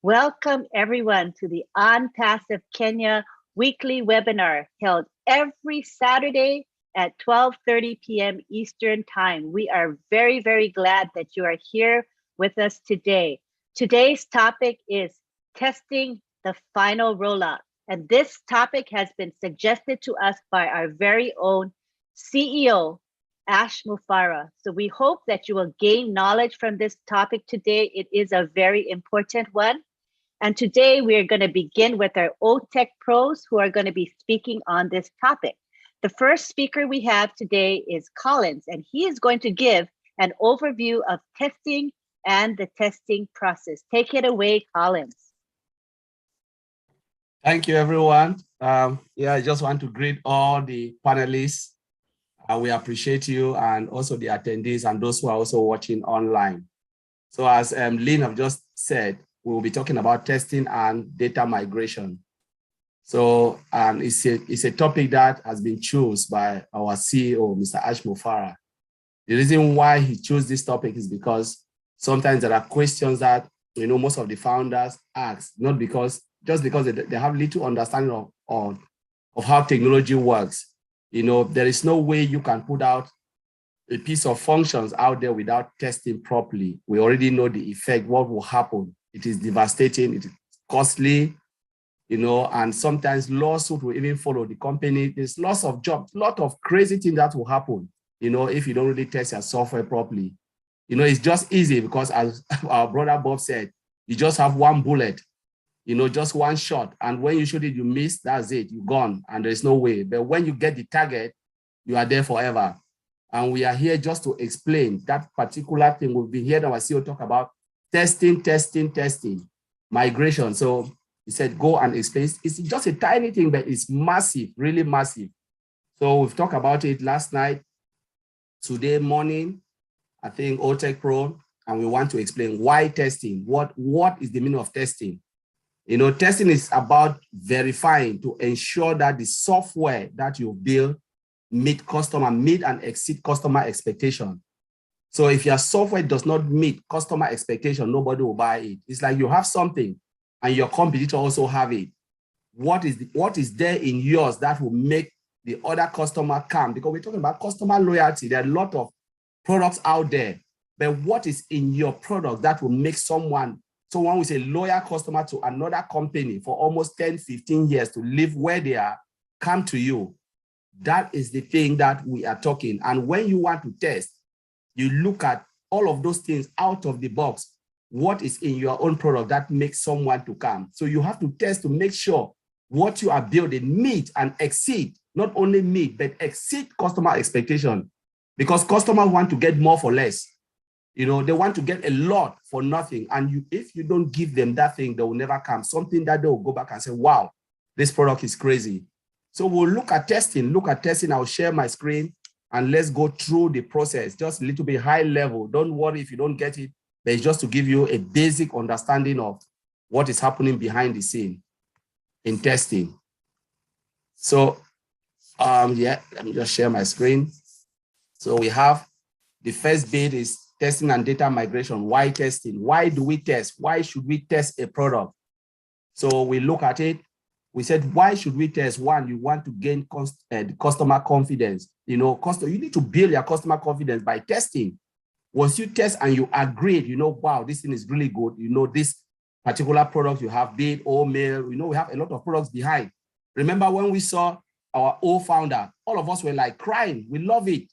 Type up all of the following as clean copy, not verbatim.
Welcome everyone to the On Passive Kenya weekly webinar held every Saturday at 12:30 p.m. Eastern Time. We are very, very glad that you are here with us today. Today's topic is testing the final rollout. And this topic has been suggested to us by our very own CEO, Ash Mufara. So we hope that you will gain knowledge from this topic today. It is a very important one. And today we are going to begin with our OTech pros who are going to be speaking on this topic. The first speaker we have today is Collins, and he is going to give an overview of testing and the testing process. Take it away, Collins. Thank you, everyone. I just want to greet all the panelists. We appreciate you and also the attendees and those who are also watching online. So as Lynn have just said, we will be talking about testing and data migration. So it's a topic that has been chosen by our CEO, Mr. Ash Mufara. The reason why he chose this topic is because sometimes there are questions that most of the founders ask, not because just because they have little understanding of how technology works. There is no way you can put out a piece of functions out there without testing properly. We already know the effect, what will happen. It is devastating, it is costly, and sometimes lawsuit will even follow the company. There's lots of jobs, lot of crazy things that will happen, if you don't really test your software properly. It's just easy because as our brother Bob said, you just have one bullet, just one shot. And when you shoot it, you miss, that's it, you're gone, and there's no way. But when you get the target, you are there forever. And we are here just to explain that particular thing. We've been hearing our CEO talk about testing, migration. So he said, go and explain. It's just a tiny thing, but it's massive, really massive. So we've talked about it last night, today morning, I think OTech Pro, and we want to explain why testing, what is the meaning of testing? Testing is about verifying to ensure that the software that you build meet and exceed customer expectation. So if your software does not meet customer expectation, nobody will buy it. It's like you have something and your competitor also have it. What is there in yours that will make the other customer come? Because we're talking about customer loyalty. There are a lot of products out there, but what is in your product that will make someone who is a loyal customer to another company for almost 10, 15 years to live where they are, come to you? That is the thing that we are talking. And when you want to test, you look at all of those things out of the box. What is in your own product that makes someone to come? So you have to test to make sure what you are building meet and exceed, not only meet, but exceed customer expectation. Because customers want to get more for less. They want to get a lot for nothing. And if you don't give them that thing, they will never come. Something that they will go back and say, wow, this product is crazy. So we'll look at testing. I'll share my screen and let's go through the process, just a little bit high level. Don't worry if you don't get it, but it's just to give you a basic understanding of what is happening behind the scene in testing. So let me just share my screen. So we have the first bit is testing and data migration. Why testing? Why do we test? Why should we test a product? So we look at it. We said, why should we test? One, you want to gain customer confidence. You need to build your customer confidence by testing. Once you test and you agree, wow, this thing is really good. This particular product you have, be it or mail, we have a lot of products behind. Remember when we saw our old founder, all of us were like crying. We love it.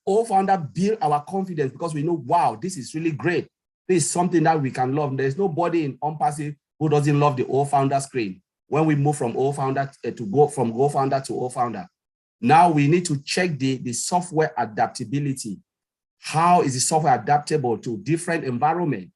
Old founder build our confidence because we know, wow, this is really great. This is something that we can love. There's nobody in OnPassive who doesn't love the old founder screen. When we move from old founder from go founder to old founder, now we need to check the software adaptability. How is the software adaptable to different environment?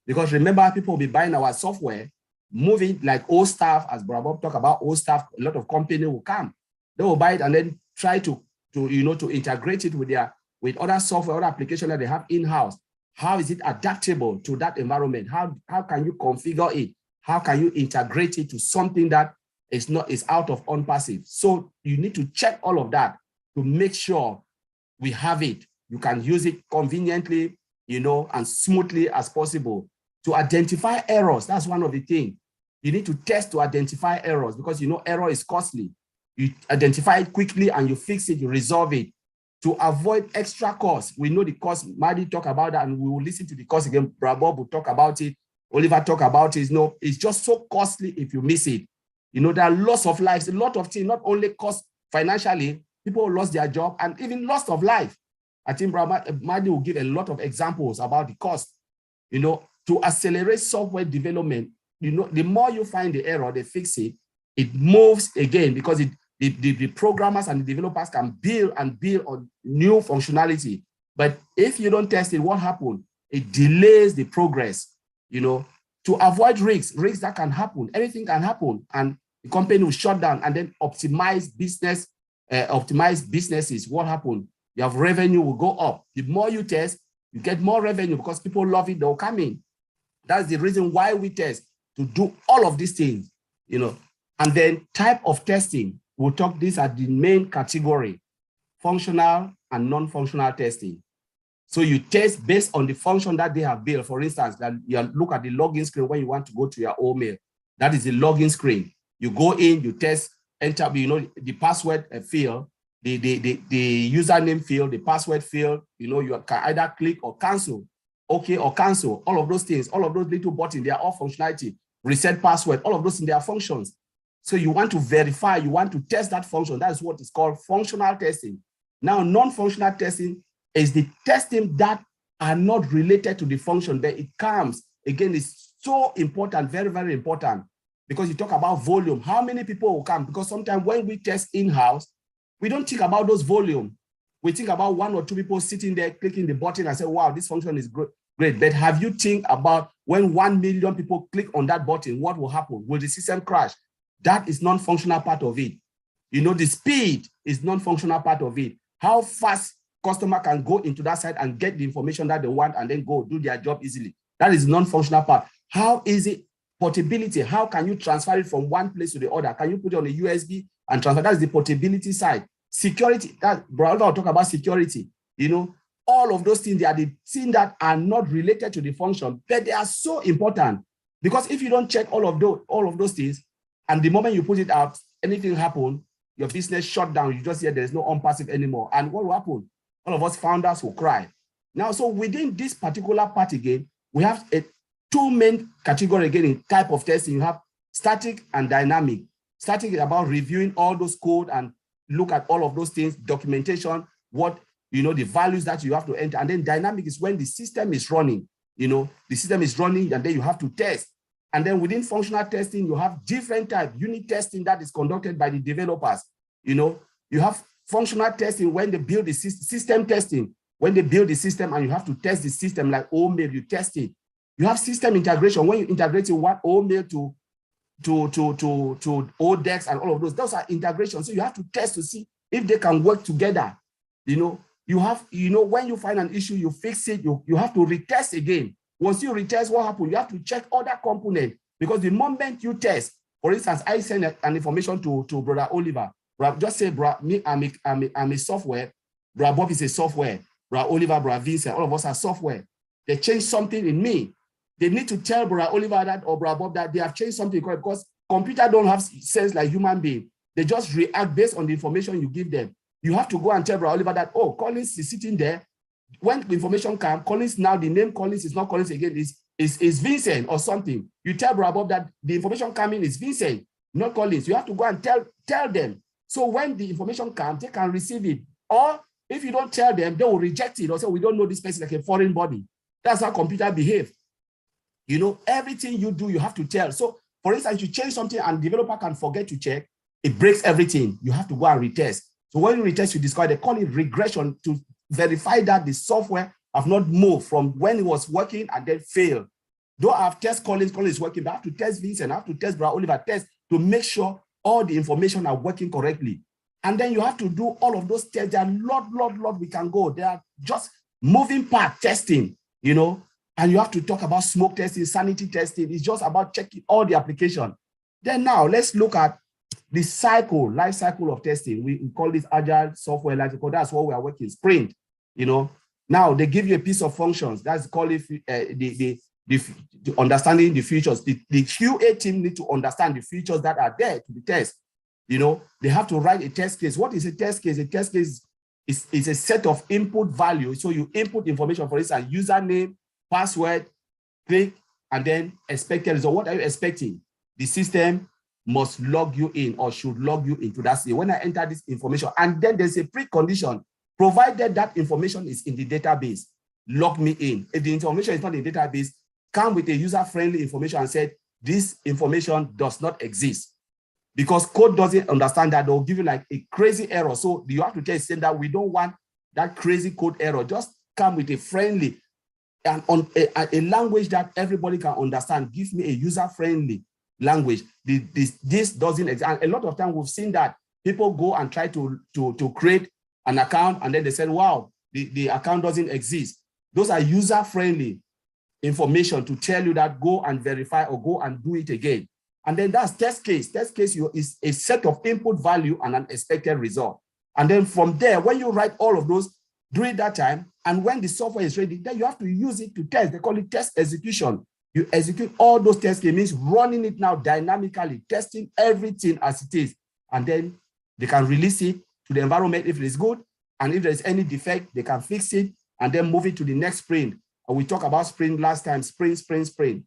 Because remember, people will be buying our software, moving like old staff, as Bob talked about old staff, a lot of companies will come. They will buy it and then try to integrate it with other software, other applications that they have in-house. How is it adaptable to that environment? How can you configure it? How can you integrate it to something that is out of OnPassive? So you need to check all of that to make sure we have it. You can use it conveniently, and smoothly as possible to identify errors. That's one of the things. You need to test to identify errors because you know error is costly. You identify it quickly and you fix it, you resolve it. To avoid extra costs, we know the cost. Maddie talk about that, and we will listen to the cost again. Bob will talk about it. Oliver talk about it. You know, it's just so costly if you miss it. You know, there are loss of lives, a lot of things, not only cost financially, people lost their job and even loss of life. I think Maddie will give a lot of examples about the cost. You know, to accelerate software development, you know, the more you find the error, they fix it, it moves again because the programmers and the developers can build on new functionality. But if you don't test it, what happens? It delays the progress, you know, to avoid risks that can happen. Anything can happen and the company will shut down and then optimize businesses. What happens? Your revenue will go up. The more you test, you get more revenue because people love it, they'll come in. That's the reason why we test, to do all of these things, you know. And then type of testing, we'll talk these are the main category, functional and non-functional testing. So you test based on the function that they have built. For instance, that you look at the login screen when you want to go to your email. That is the login screen. You go in, you test, enter, you know, the password field, the username field, the password field, you know, you can either click or cancel, okay or cancel, all of those things, all of those little buttons, they are all functionality, reset password, all of those in their functions. So you want to verify, you want to test that function. That is what is called functional testing. Now, non-functional testing is the testing that are not related to the function, but it comes, again, it's so important, very, very important, because you talk about volume. How many people will come? Because sometimes when we test in-house, we don't think about those volume. We think about 1 or 2 people sitting there, clicking the button and say, wow, this function is great. But have you think about when 1 million people click on that button, what will happen? Will the system crash? That is non-functional part of it. You know, the speed is non-functional part of it. How fast customer can go into that site and get the information that they want and then go do their job easily. That is non-functional part. How easy portability? How can you transfer it from one place to the other? Can you put it on a USB and transfer? That is the portability side. Security, that brother will talk about security. You know, all of those things, they are the things that are not related to the function, but they are so important because if you don't check all of those things, and the moment you put it out, anything happen, your business shut down. You just hear there's no on-passive anymore. And what will happen? All of us founders will cry. Now, so within this particular part again, we have 2 main categories again in type of testing. You have static and dynamic. Static is about reviewing all those code and look at all of those things, documentation, what, you know, the values that you have to enter. And then dynamic is when the system is running, you know, the system is running and then you have to test. And then within functional testing, you have different types. Unit testing that is conducted by the developers. You know, you have functional testing when they build the system testing, when they build the system and you have to test the system like OMail, you test it. You have system integration when you integrate one OMail to ODEX and all of those are integrations. So you have to test to see if they can work together. You know, you have, you know, when you find an issue, you fix it, you have to retest again. Once you retest, what happens? You have to check other components because the moment you test, for instance, I send an information to Brother Oliver. Just say, bro, me, I'm a software. Brother Bob is a software. Brother Oliver, Brother Vincent, all of us are software. They change something in me. They need to tell Brother Oliver that or Brother Bob that they have changed something because computer don't have sense like human being. They just react based on the information you give them. You have to go and tell Brother Oliver that, oh, Collins is sitting there. When the information comes, Collins now, the name Collins is not Collins again, is Vincent or something. You tell Brother Bob that the information coming is Vincent, not Collins. You have to go and tell them. So when the information comes, they can receive it. Or if you don't tell them, they will reject it or say, we don't know this person like a foreign body. That's how computer behave. You know, everything you do, you have to tell. So for instance, you change something and developer can forget to check, it breaks everything. You have to go and retest. So when you retest, you discover, they call it regression to verify that the software have not moved from when it was working and then failed. Though I have test Collins is working, but I have to test Vincent, I have to test Brother Oliver, test to make sure all the information are working correctly. And then you have to do all of those tests. There are lot we can go. They are just moving part testing, you know, and you have to talk about smoke testing, sanity testing. It's just about checking all the application. Then now let's look at the life cycle of testing. We call this agile software life cycle. That's what we are working, sprint, you know. Now they give you a piece of functions. That's called it understanding the features. The QA team need to understand the features that are there to be tested. You know, they have to write a test case. What is a test case? A test case is a set of input values. So you input information, for instance, username, password, click, and then expected result. What are you expecting? The system must log you in or should log you into that system. When I enter this information, and then there's a precondition, provided that information is in the database, log me in. If the information is not in the database, come with a user-friendly information and say, this information does not exist. Because code doesn't understand that, they'll give you like a crazy error. So you have to tell them that we don't want that crazy code error. Just come with a friendly and on a language that everybody can understand. Give me a user-friendly language. This doesn't exist. And a lot of times we've seen that people go and try to create an account, and then they said, wow, the account doesn't exist. Those are user-friendly information to tell you that go and verify or go and do it again. And then that's test case. Test case is a set of input value and an expected result. And then from there, when you write all of those during that time, and when the software is ready, then you have to use it to test. They call it test execution. You execute all those test cases, means running it now dynamically, testing everything as it is. And then they can release it to the environment if it is good. And if there's any defect, they can fix it and then move it to the next sprint. And we talked about sprint last time, sprint.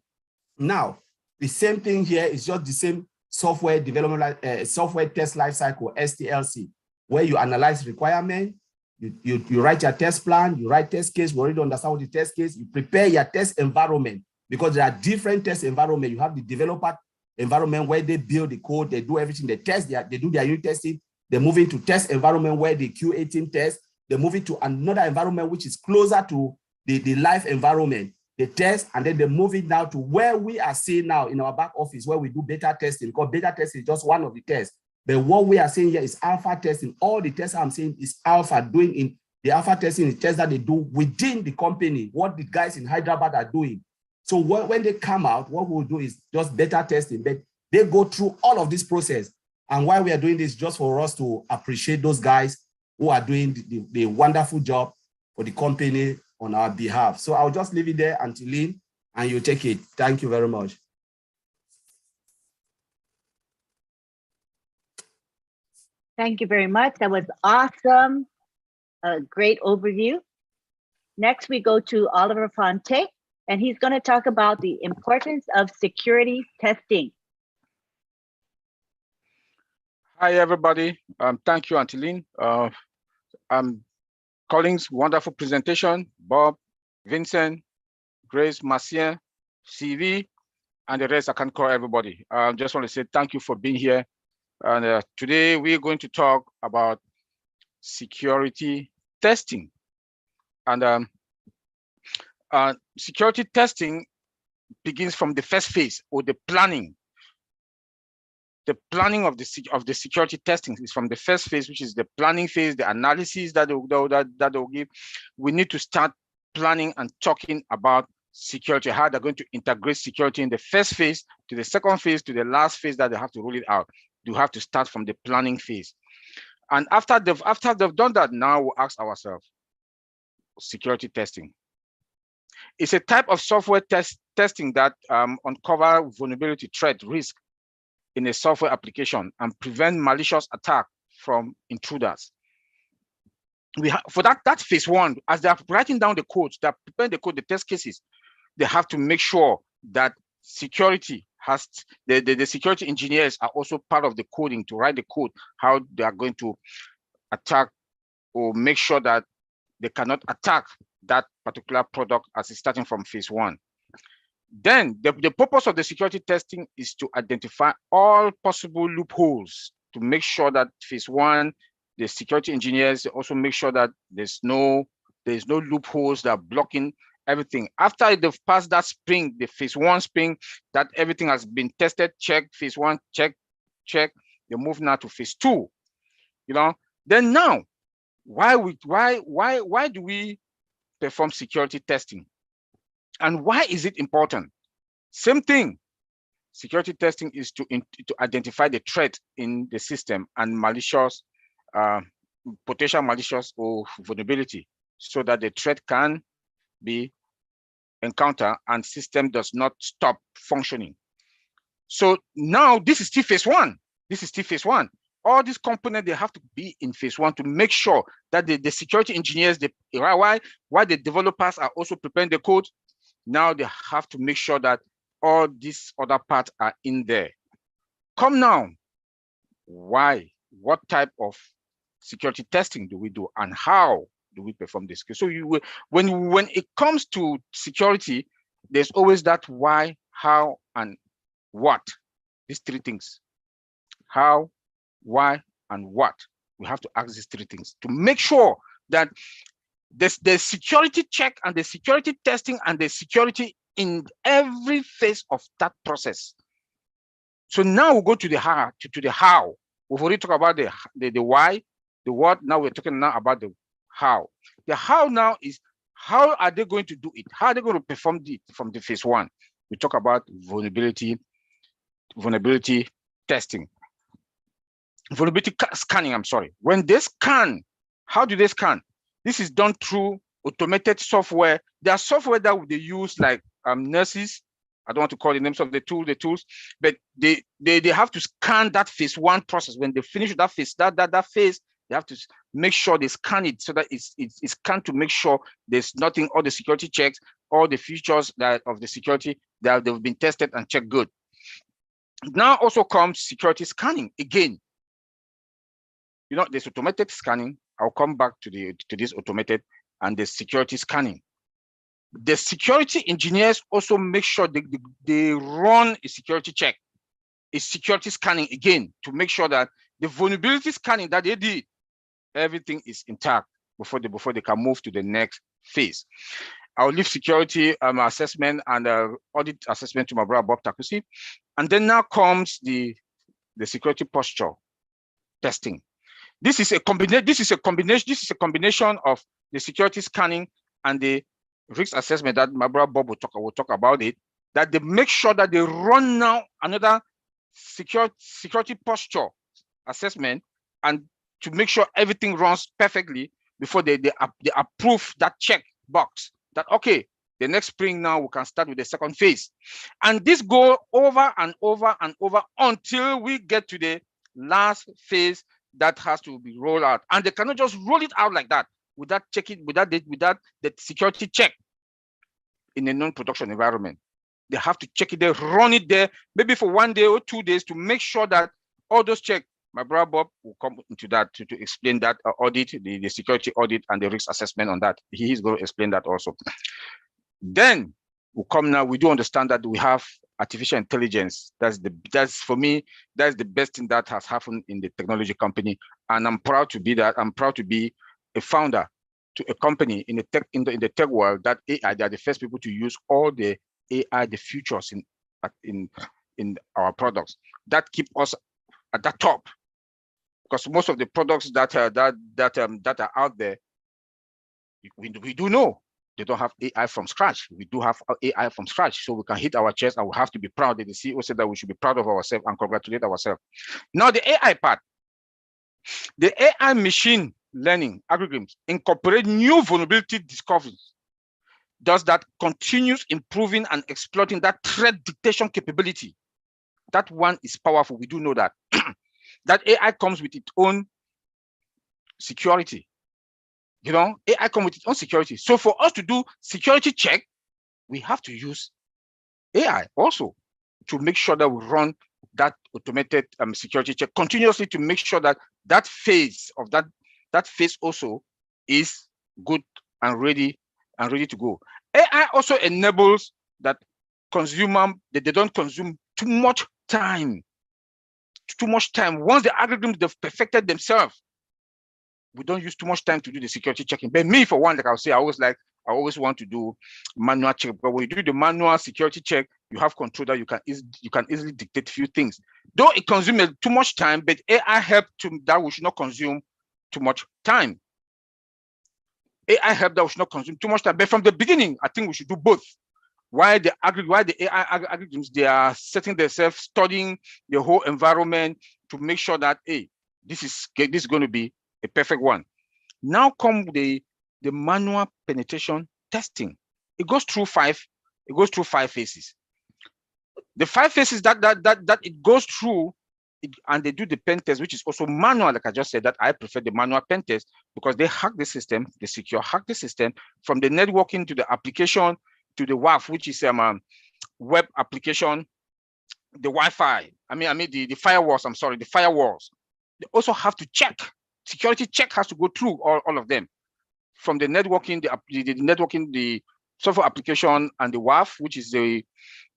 Now, the same thing here is just the same software development, software test lifecycle, STLC, where you analyze requirement, you write your test plan, you write test case, we already understand what the test case, you prepare your test environment, because there are different test environment. You have the developer environment where they build the code, they do everything, they test, they do their unit testing, they move into test environment where the QA team test, they move it to another environment which is closer to the live environment. They test, and then they move it now to where we are seeing now in our back office, where we do beta testing, because beta testing is just one of the tests. But what we are saying here is alpha testing. All the tests I'm saying is alpha, doing in the alpha testing is tests that they do within the company, what the guys in Hyderabad are doing. So when they come out, what we'll do is just beta testing, but they go through all of this process. And why we are doing this, just for us to appreciate those guys who are doing the wonderful job for the company on our behalf. So I'll just leave it there until Lynn, and you take it. Thank you very much. Thank you very much. That was awesome. A great overview. Next, we go to Oliver Fonte, and he's going to talk about the importance of security testing. Hi, everybody. Thank you, Antilene. Collins, wonderful presentation. Bob, Vincent, Grace, Marcien, CV, and the rest. I can't call everybody. I just want to say thank you for being here. And today we're going to talk about security testing. And security testing begins from the first phase, or the planning. The planning of the security testing is from the first phase, which is the planning phase, the analysis that they'll give. We need to start planning and talking about security, how they're going to integrate security in the first phase to the second phase to the last phase that they have to roll it out. You have to start from the planning phase. And after they've done that, now we'll ask ourselves, security testing. It's a type of software testing that uncover vulnerability, threat, risk in a software application and prevent malicious attack from intruders. For that phase one, as they're writing down the code, they're preparing the code, the test cases, they have to make sure that security has, the security engineers are also part of the coding to write the code, how they are going to attack or make sure that they cannot attack that particular product as it's starting from phase one. Then the purpose of the security testing is to identify all possible loopholes to make sure that phase one, the security engineers also make sure that there's no loopholes that are blocking everything. After they've passed that sprint, the phase one sprint, that everything has been tested, check, phase one, check, they move now to phase two. You know, then now, why do we perform security testing? And why is it important? Same thing. Security testing is to identify the threat in the system and malicious, potential malicious or vulnerability, so that the threat can be encounter and system does not stop functioning. So now this is still phase one. This is still phase one. All these components, they have to be in phase one to make sure that the security engineers, why the developers are also preparing the code. Now they have to make sure that all these other parts are in there. Come now, why? What type of security testing do we do, and how do we perform this? So when it comes to security, there's always that why, how, and what. These three things: how, why, and what. We have to ask these three things to make sure that the security check and the security testing and the security in every phase of that process. So now we'll go to the how. We've already talked about the why, the what. Now we're talking now about the how. The how now is how are they going to do it? How are they going to perform it from the phase one? We talk about vulnerability testing. Vulnerability scanning, I'm sorry. When they scan, how do they scan? This is done through automated software. There are software that they use like nurses. I don't want to call the names of the tools, but they have to scan that phase one process. When they finish that phase, that phase, they have to make sure they scan it so that it's scanned to make sure there's nothing, all the security checks, all the features that of the security that they've been tested and checked good. Now also comes security scanning again. You know, there's automated scanning. I'll come back to this automated and the security scanning. The security engineers also make sure they run a security check, a security scanning again to make sure that the vulnerability scanning that they did, everything is intact before they can move to the next phase. I'll leave security assessment and audit assessment to my brother Bob Takusi, and then now comes the security posture testing. This is a combination of the security scanning and the risk assessment that my brother Bob will talk about it. That they make sure that they run now another security posture assessment, and to make sure everything runs perfectly before they approve that check box. That okay, the next spring now we can start with the second phase, and this go over and over and over until we get to the last phase that has to be rolled out, and they cannot just roll it out like that without checking, without the security check in a non-production environment. They have to check it there, run it there, maybe for 1 day or 2 days to make sure that all those checks. My brother Bob will come into that to explain that audit, the security audit and the risk assessment on that. He is going to explain that also. Then we come now, we do understand that we have artificial intelligence. That's for me, that's the best thing that has happened in the technology company. And I'm proud to be that. I'm proud to be a founder to a company in the tech world that AI, they are the first people to use all the AI, the futures in our products that keep us at the top. Because most of the products that are out there, we do know they don't have AI from scratch. We do have AI from scratch, so we can hit our chest and we have to be proud. The CEO said that we should be proud of ourselves and congratulate ourselves. Now the AI part, the AI machine learning algorithms incorporate new vulnerability discoveries. Does that continues improving and exploiting that threat detection capability? That one is powerful. We do know that. That AI comes with its own security. You know, AI comes with its own security. So for us to do security check, we have to use AI also to make sure that we run that automated security check continuously to make sure that that phase of that phase also is good and ready to go. AI also enables that they don't consume too much time. Once the algorithms they've perfected themselves, we don't use too much time to do the security checking. But me, for one, like I'll say, I always want to do manual check. But when you do the manual security check, you have control that you can easily dictate a few things. Though it consumes too much time, but AI help to that we should not consume too much time. AI help that we should not consume too much time. But from the beginning, I think we should do both. Why the AI algorithms, they are setting themselves, studying the whole environment to make sure that, hey, this is going to be a perfect one. Now come the manual penetration testing. it goes through five phases. The 5 phases that it goes through, and they do the pen test, which is also manual. Like I just said, that I prefer the manual pen test because they hack the system, they hack the system from the networking to the application to the WAF, which is web application, the Wi-Fi. I mean the firewalls. I'm sorry, the firewalls. They also have to check. Security check has to go through all of them, from the networking, the software application, and the WAF, which is the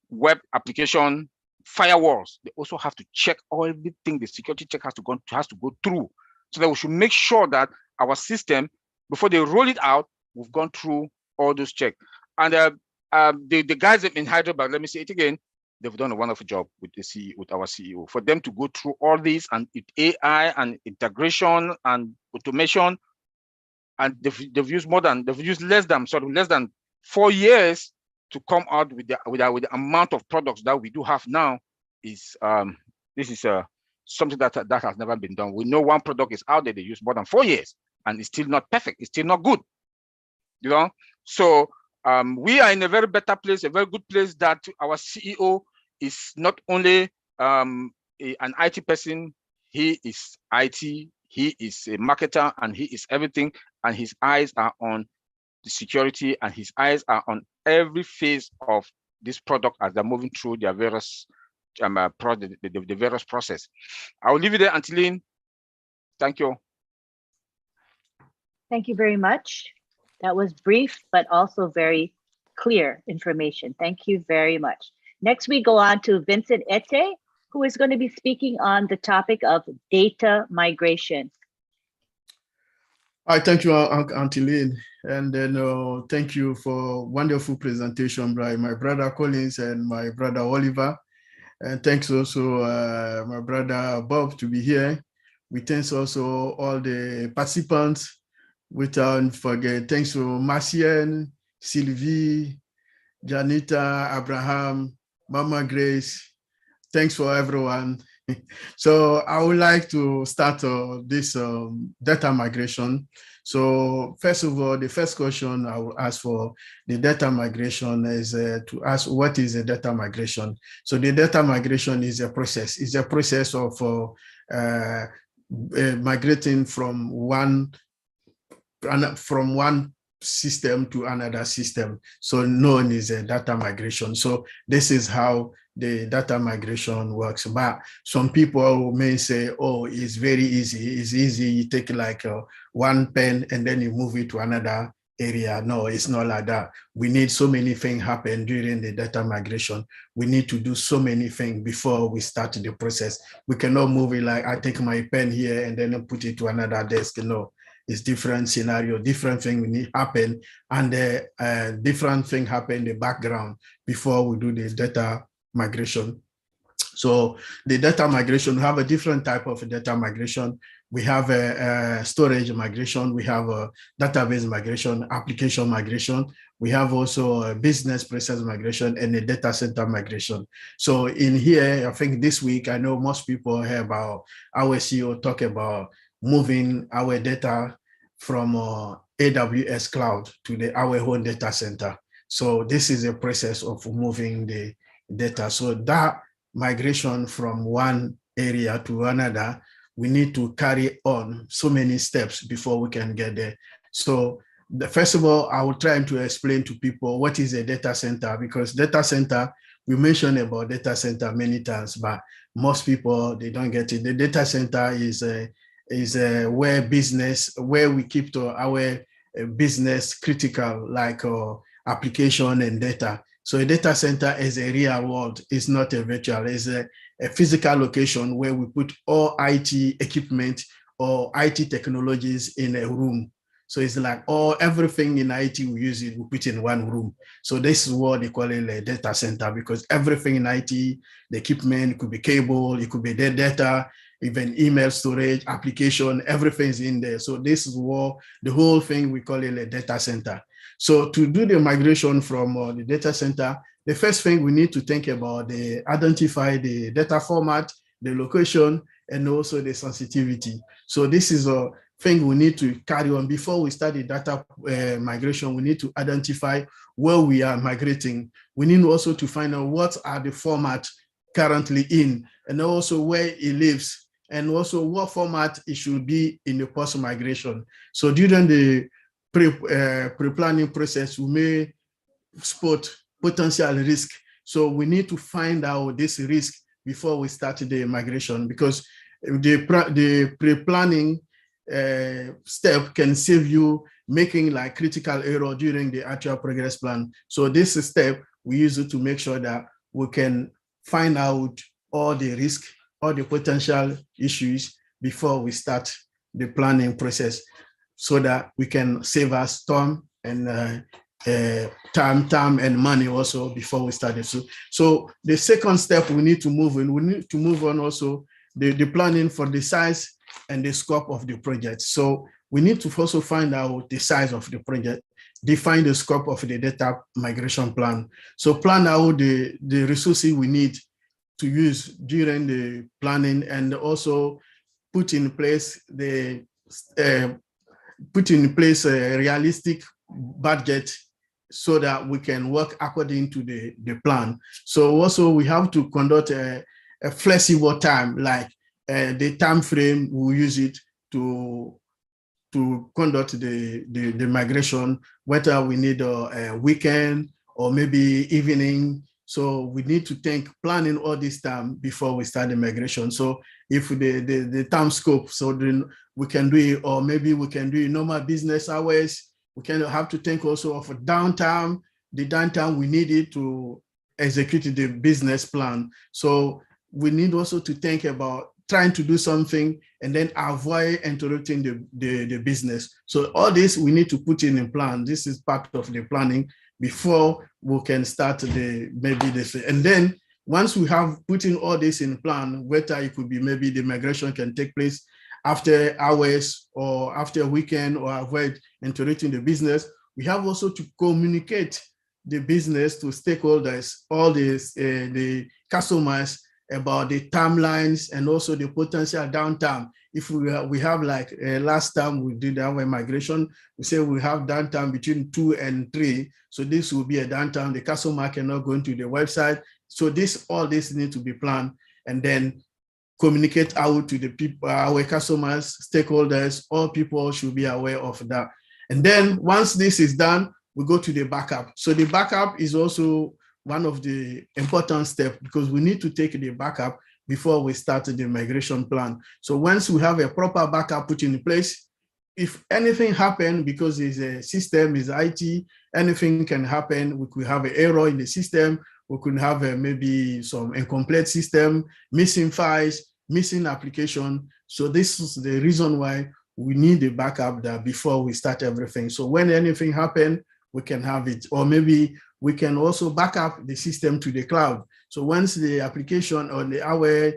web application firewalls. They also have to check everything. The security check has to go through, so that we should make sure that our system, before they roll it out, we've gone through all those checks. And the guys in Hyderabad, let me say it again, they've done a wonderful job with the CEO, with our CEO, for them to go through all this, and with AI and integration and automation. And they've used less than 4 years to come out with the amount of products that we do have now. Is this is something that has never been done. We know one product is out there, they use more than 4 years, and it's still not perfect, it's still not good, you know. So we are in a very better place, a very good place, that our CEO is not only an IT person, he is IT, he is a marketer, and he is everything, and his eyes are on the security, and his eyes are on every phase of this product as they're moving through their various the various process. I will leave it there, Antiline. Thank you. Thank you very much. That was brief, but also very clear information. Thank you very much. Next, we go on to Vincent Ete, who is going to be speaking on the topic of data migration. Hi, thank you, Antiline. And then thank you for wonderful presentation by my brother Collins and my brother Oliver. And thanks also my brother Bob to be here. We thanks also all the participants. Without forget, thanks to Marcian, Sylvie, Janita, Abraham, Mama Grace. Thanks for everyone. So I would like to start this data migration. So first of all, the first question I will ask for the data migration is to ask, what is a data migration? So the data migration is a process. It's a process of migrating from one system to another system. So known as a data migration. So this is how the data migration works. But some people may say, oh, it's very easy. It's easy. You take like one pen and then you move it to another area. No, it's not like that. We need so many things happen during the data migration. We need to do so many things before we start the process. We cannot move it like I take my pen here and then I put it to another desk. No. It's different scenario, different thing need happen, and different thing happen in the background before we do the data migration. So the data migration, we have a different type of data migration. We have a storage migration, we have a database migration, application migration. We have also a business process migration and a data center migration. So in here, I think this week, I know most people hear about our CEO talk about moving our data from AWS cloud to our own data center. So this is a process of moving the data. So that migration from one area to another, we need to carry on so many steps before we can get there. So first of all, I will try to explain to people what is a data center, because data center, we mentioned about data center many times, but most people, they don't get it. The data center is where we keep to our business critical, like application and data. So a data center is a real world. It's not a virtual. It's a physical location where we put all IT equipment or IT technologies in a room. So it's like everything in IT we use it, we put in one room. So this is what they call it a data center, because everything in IT, the equipment, it could be cable, it could be their data, even email storage, application, everything's in there. So this is what the whole thing, we call it a data center. So to do the migration from the data center, the first thing we need to think about, identify the data format, the location, and also the sensitivity. So this is thing we need to carry on before we start the data migration. We need to identify where we are migrating. We need also to find out what are the formats currently in, and also where it lives, and also what format it should be in the post-migration. So during the pre-planning process, we may spot potential risk. So we need to find out this risk before we start the migration, because the pre-planning step can save you making like critical error during the actual progress plan. So this step, we use it to make sure that we can find out all the risk, all the potential issues before we start the planning process, so that we can save us time and time and money also before we start it. So the second step we need to move in, we need to move on also the planning for the size and the scope of the project. So we need to also find out the size of the project, define the scope of the data migration plan. So plan out the resources we need to use during the planning, and also put in place a realistic budget so that we can work according to the plan. So also we have to conduct a flexible time, like the time frame we use it to conduct the migration, whether we need a weekend or maybe evening. So we need to think planning all this time before we start the migration. So if the time scope, so then we can do it, or maybe we can do it normal business hours. We can have to think also of a downtime, the downtime we needed to execute the business plan. So we need also to think about trying to do something and then avoid interrupting the business. So all this we need to put in a plan. This is part of the planning before we can start and then once we have put in all this in plan, whether it could be maybe the migration can take place after hours or after a weekend, or avoid interrupting the business, we have also to communicate the business to stakeholders, all the customers, about the timelines and also the potential downtime. If we have like last time we did our migration, we say we have downtime between 2 and 3. So this will be a downtime. The customer cannot go into the website. So all this need to be planned, and then communicate out to the people, our customers, stakeholders. All people should be aware of that. And then once this is done, we go to the backup. So the backup is also one of the important steps, because we need to take the backup before we start the migration plan. So once we have a proper backup put in place, if anything happens, because it's a system, is IT, anything can happen. We could have an error in the system. We could have maybe some incomplete system, missing files, missing application. So this is the reason why we need a backup that before we start everything. So when anything happens, we can have it. Or maybe we can also back up the system to the cloud. So once the application or our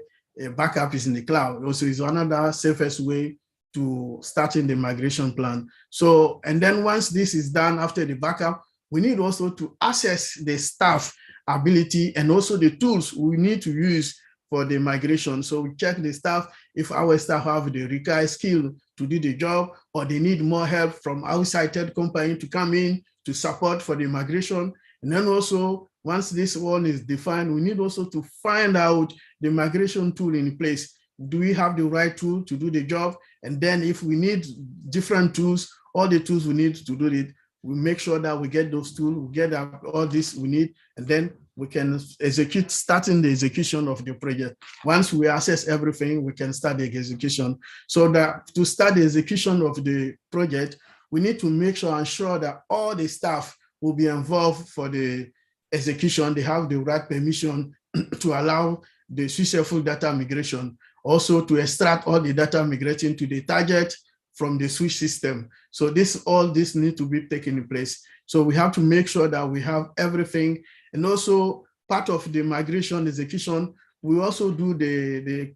backup is in the cloud, also is another safest way to starting the migration plan. So, and then once this is done after the backup, we need also to assess the staff ability and also the tools we need to use for the migration. So we check the staff, if our staff have the required skill to do the job, or they need more help from outside third company to come in to support for the migration. And then also, once this one is defined, we need also to find out the migration tool in place. Do we have the right tool to do the job? And then if we need different tools, all the tools we need to do it, we make sure that we get those tools, we get all this we need, and then we can starting the execution of the project. Once we assess everything, we can start the execution. So that to start the execution of the project, we need to make sure and ensure that all the staff will be involved for the execution. They have the right permission to allow the successful data migration. Also to extract all the data migrating to the target from the switch system. So all this need to be taken in place. So we have to make sure that we have everything. And also part of the migration execution, we also do the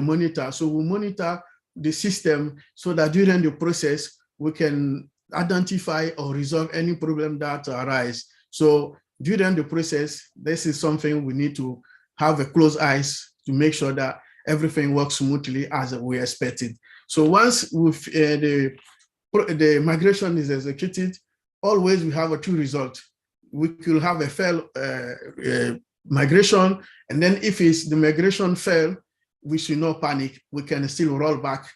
monitor. So we monitor the system so that during the process, we can identify or resolve any problem that arise. So during the process, this is something we need to have a close eyes to make sure that everything works smoothly as we expected. So once the migration is executed, always we have a two result. We could have a failed migration, and then if the migration fail, we should not panic. We can still roll back,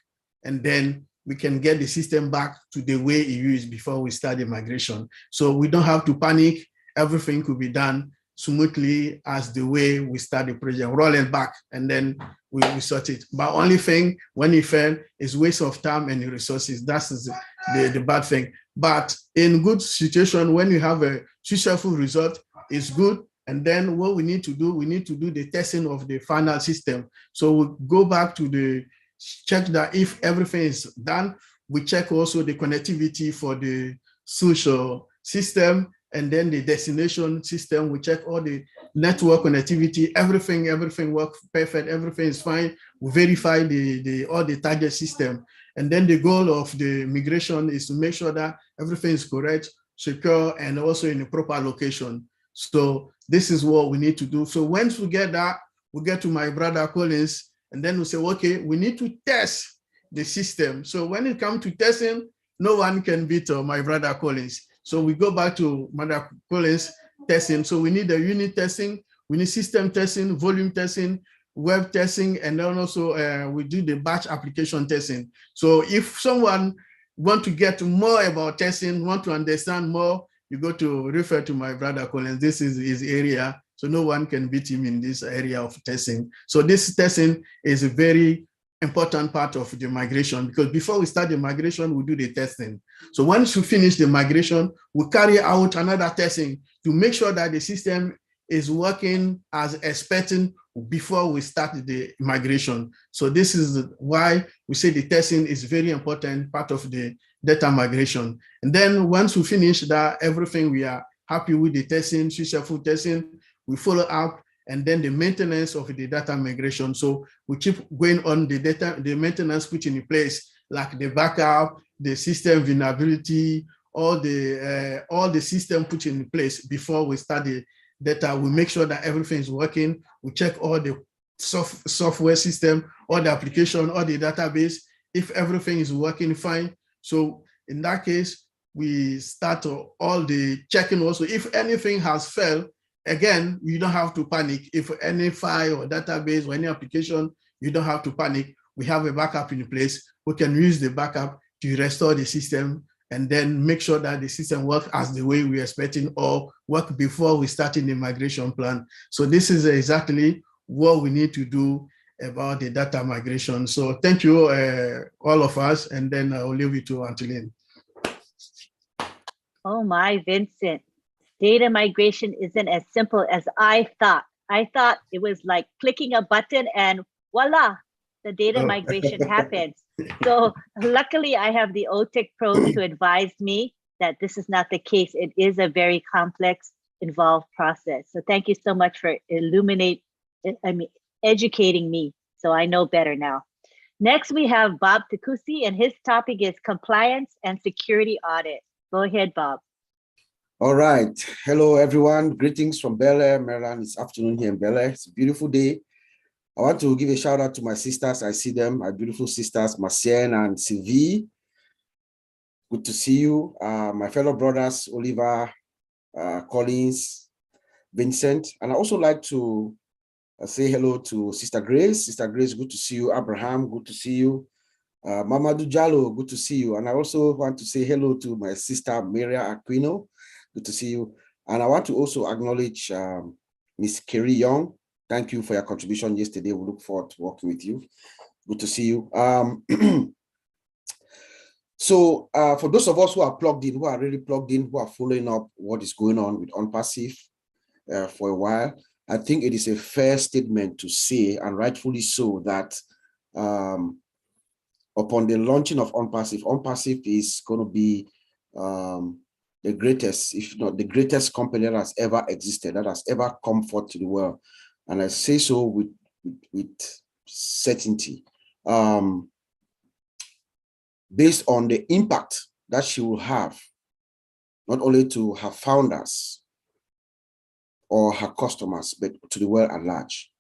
and then we can get the system back to the way it used before we start the migration. So we don't have to panic. Everything could be done smoothly as the way we start the project, roll it back, and then we sort it. But only thing when it fail is waste of time and resources. That's the bad thing. But in good situation, when you have a successful result, it's good. And then what we need to do the testing of the final system. So we go back to check that if everything is done, we check also the connectivity for the social system, and then the destination system. We check all the network connectivity, everything works perfect, everything is fine. We verify all the target system. And then the goal of the migration is to make sure that everything is correct, secure, and also in the proper location. So this is what we need to do. So once we get that, we get to my brother Collins, and then we say, okay, we need to test the system. So when it comes to testing, no one can beat my brother Collins. So we go back to Brother Collins testing. So we need the unit testing, we need system testing, volume testing, web testing, and then also we do the batch application testing. So if someone want to get more about testing, want to understand more, you go to refer to my brother Collins. This is his area. So no one can beat him in this area of testing. So this testing is a very important part of the migration, because before we start the migration, we do the testing. So once we finish the migration, we carry out another testing to make sure that the system is working as expected before we start the migration. So this is why we say the testing is very important part of the data migration. And then once we finish that, everything, we are happy with the testing, successful testing, we follow up, and then the maintenance of the data migration. So we keep going on the maintenance put in place, like the backup, the system vulnerability, all the system put in place before we start the data. We make sure that everything is working. We check all the software system, all the application, all the database, if everything is working fine. So in that case, we start all the checking also. If anything has failed, again, you don't have to panic. If any file or database or any application, you don't have to panic. We have a backup in place. We can use the backup to restore the system and then make sure that the system works as the way we're expecting, or work before we start in the migration plan. So this is exactly what we need to do about the data migration. So thank you, all of us, and then I'll leave it to Antolin. Oh my, Vincent. Data migration isn't as simple as I thought. I thought it was like clicking a button and voila, the data migration happens. So luckily I have the OTIC pros to advise me that this is not the case. It is a very complex, involved process. So thank you so much for educating me, so I know better now. Next, we have Bob Takusi, and his topic is compliance and security audit. Go ahead, Bob. All right. Hello, everyone. Greetings from Bel Air, Maryland. It's afternoon here in Bel Air. It's a beautiful day. I want to give a shout out to my sisters. I see them, my beautiful sisters, Marcienne and Sylvie. Good to see you. My fellow brothers, Oliver, Collins, Vincent. And I also like to say hello to Sister Grace. Sister Grace, good to see you. Abraham, good to see you. Mamadou Jallo, good to see you. And I also want to say hello to my sister, Maria Aquino. Good to see you. And I want to also acknowledge Miss Kerry Young. Thank you for your contribution yesterday. We look forward to working with you. Good to see you. So for those of us who are plugged in, who are really plugged in, who are following up what is going on with OnPassive for a while, I think it is a fair statement to say, and rightfully so, that upon the launching of OnPassive is going to be the greatest, if not the greatest company that has ever existed, that has ever come forth to the world. And I say so with certainty, based on the impact that she will have, not only to her founders or her customers, but to the world at large.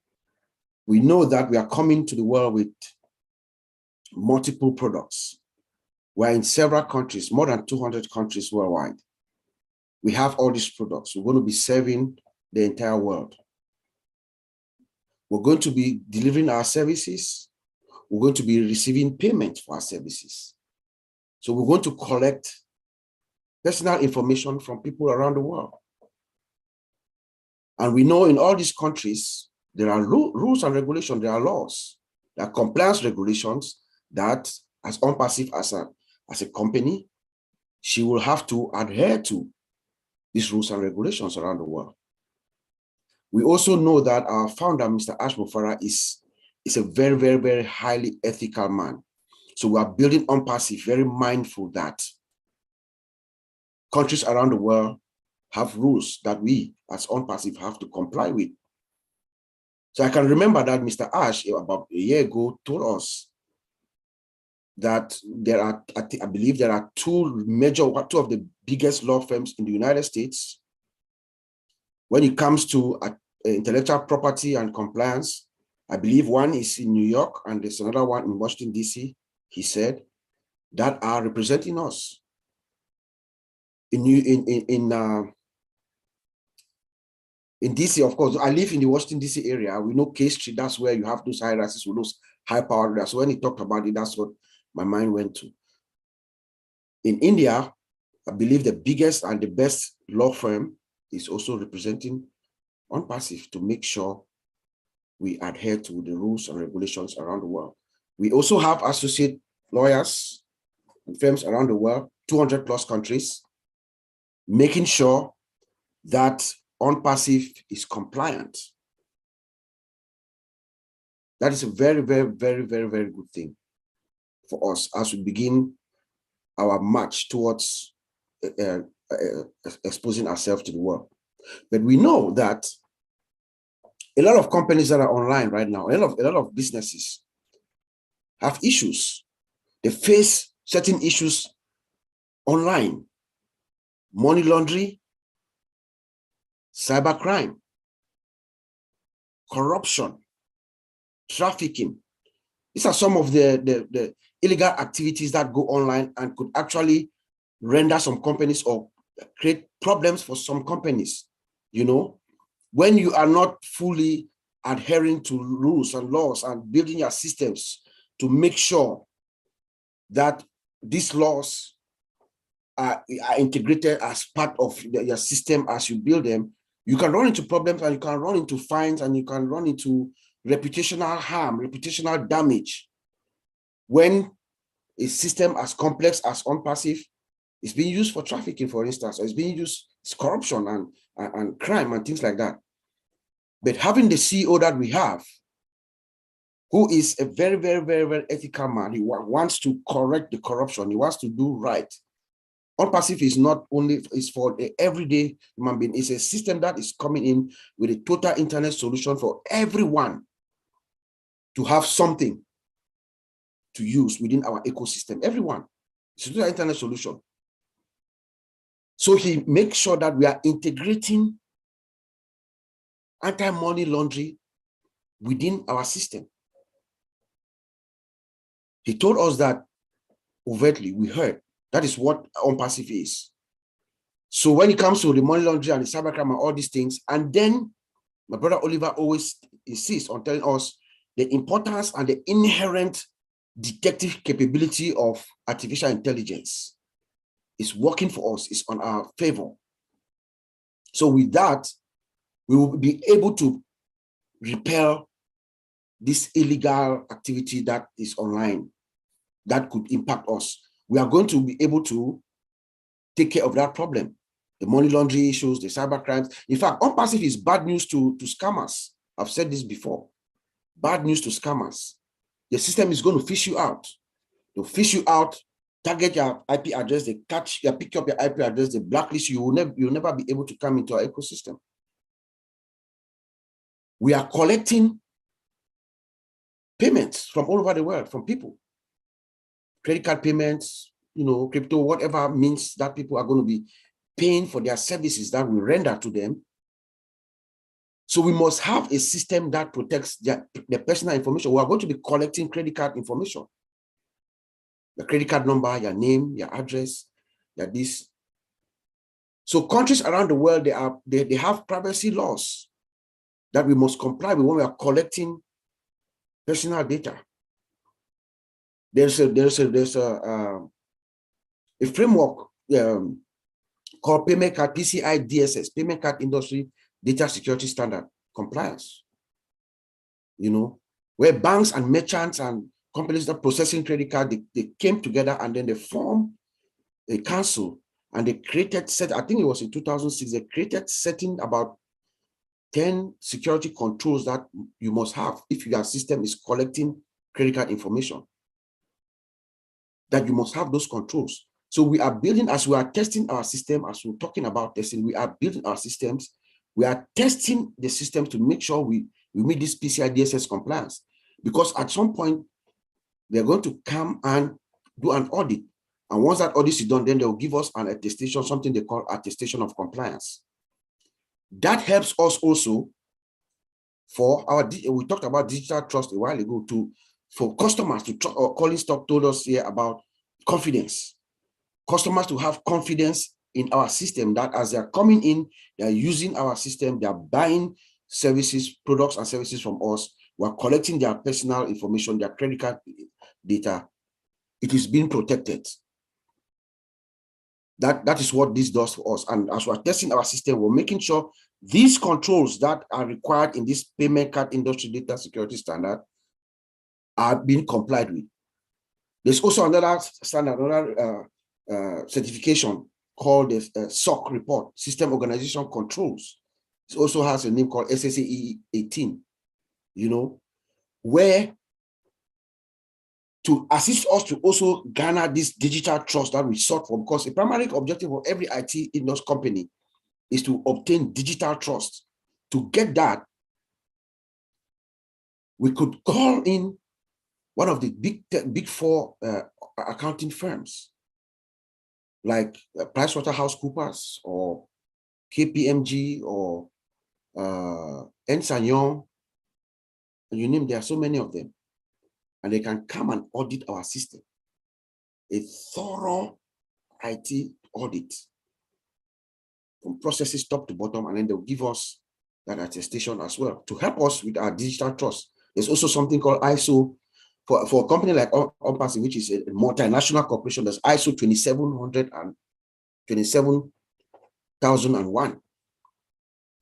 We know that we are coming to the world with multiple products. We're in several countries, more than 200 countries worldwide. We have all these products. We're going to be serving the entire world. We're going to be delivering our services. We're going to be receiving payment for our services. So we're going to collect personal information from people around the world. And we know in all these countries, there are rules and regulations, there are laws, there are compliance regulations that as OnPassive as a company, she will have to adhere to these rules and regulations around the world. We also know that our founder, Mr. Ash Mufara, is a very, very, very highly ethical man. So we are building OnPassive very mindful that countries around the world have rules that we as OnPassive have to comply with. So I can remember that Mr. Ash about a year ago told us that there are, I believe there are two of the biggest law firms in the United States. When it comes to intellectual property and compliance, I believe one is in New York and there's another one in Washington, DC, he said, that are representing us. In DC, of course, I live in the Washington, DC area. We know K Street, that's where you have those high rises with those high power areas. So when he talked about it, that's what my mind went to. In India, I believe the biggest and the best law firm is also representing OnPassive to make sure we adhere to the rules and regulations around the world. We also have associate lawyers and firms around the world, 200 plus countries, making sure that OnPassive is compliant. That is a very, very, very, very, very good thing for us as we begin our march towards exposing ourselves to the world. But we know that a lot of companies that are online right now, a lot of businesses have issues. They face certain issues online: money laundering, cybercrime, corruption, trafficking. These are some of the illegal activities that go online and could actually render some companies or create problems for some companies. You know, when you are not fully adhering to rules and laws and building your systems to make sure that these laws are integrated as part of your system as you build them, you can run into problems and you can run into fines and you can run into reputational harm, reputational damage. When a system as complex as OnPassive is being used for trafficking, for instance, or it's being used for corruption and crime and things like that. But having the CEO that we have, who is a very, very, very, very ethical man, he wants to correct the corruption, he wants to do right. OnPassive is not only is for the everyday human being, it's a system that is coming in with a total internet solution for everyone to have something to use within our ecosystem. Everyone. It's a total internet solution. So he makes sure that we are integrating anti-money laundering within our system. He told us that overtly, we heard. That is what OnPassive is. So when it comes to the money laundering and the cybercrime and all these things, and then my brother Oliver always insists on telling us the importance and the inherent detective capability of artificial intelligence is working for us, is on our favor. So with that, we will be able to repel this illegal activity that is online that could impact us. We are going to be able to take care of that problem. The money laundering issues, the cyber crimes. In fact, OnPassive is bad news to scammers. I've said this before. Bad news to scammers. The system is going to fish you out. They'll fish you out, target your IP address, they pick up your IP address, they blacklist you. You'll never be able to come into our ecosystem. We are collecting payments from all over the world, from people. Credit card payments, you know, crypto, whatever means that people are going to be paying for their services that we render to them. So we must have a system that protects their personal information. We are going to be collecting credit card information. your credit card number, your name, your address, your this. So countries around the world, they have privacy laws that we must comply with when we are collecting personal data. There's a framework called Payment Card PCI DSS, Payment Card Industry Data Security Standard Compliance. You know, where banks and merchants and companies that processing credit card, they came together and then they formed a council and they created I think it was in 2006, they created setting about 10 security controls that you must have if your system is collecting credit card information, that you must have those controls. So we are building, as we are testing our system, as we're talking about testing, we are building our systems. We are testing the system to make sure we meet this PCI DSS compliance, because at some point they're going to come and do an audit. And once that audit is done, then they'll give us an attestation, something they call attestation of compliance. That helps us also for our, we talked about digital trust a while ago, for customers to, or Colin Stock told us here about confidence. Customers to have confidence in our system, that as they're coming in, they're using our system, they're buying services, products and services from us, we're collecting their personal information, their credit card data, it is being protected. That is what this does for us. And as we're testing our system, we're making sure these controls that are required in this Payment Card Industry Data Security Standard are being complied with. There's also another standard, another certification called the SOC report, System Organization Controls. It also has a name called SSAE 18, you know, where to assist us to also garner this digital trust that we sought for, because the primary objective of every IT industry company is to obtain digital trust. To get that, we could call in one of the big four accounting firms, like PricewaterhouseCoopers or KPMG or Ernst & Young, you name, there are so many of them. And they can come and audit our system. A thorough IT audit from processes top to bottom, and then they'll give us that attestation as well to help us with our digital trust. There's also something called ISO, for a company like Unpassive, which is a multinational corporation, there's ISO 27000 and 27001.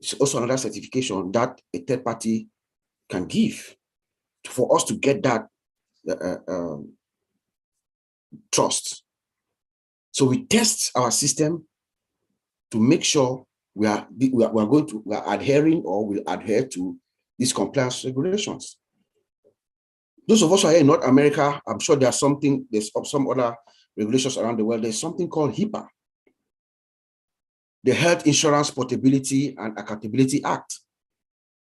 It's also another certification that a third party can give for us to get that trust. So we test our system to make sure we are adhering or will adhere to these compliance regulations. Those of us who are here in North America, I'm sure there's some other regulations around the world. There's something called HIPAA, the Health Insurance Portability and Accountability Act.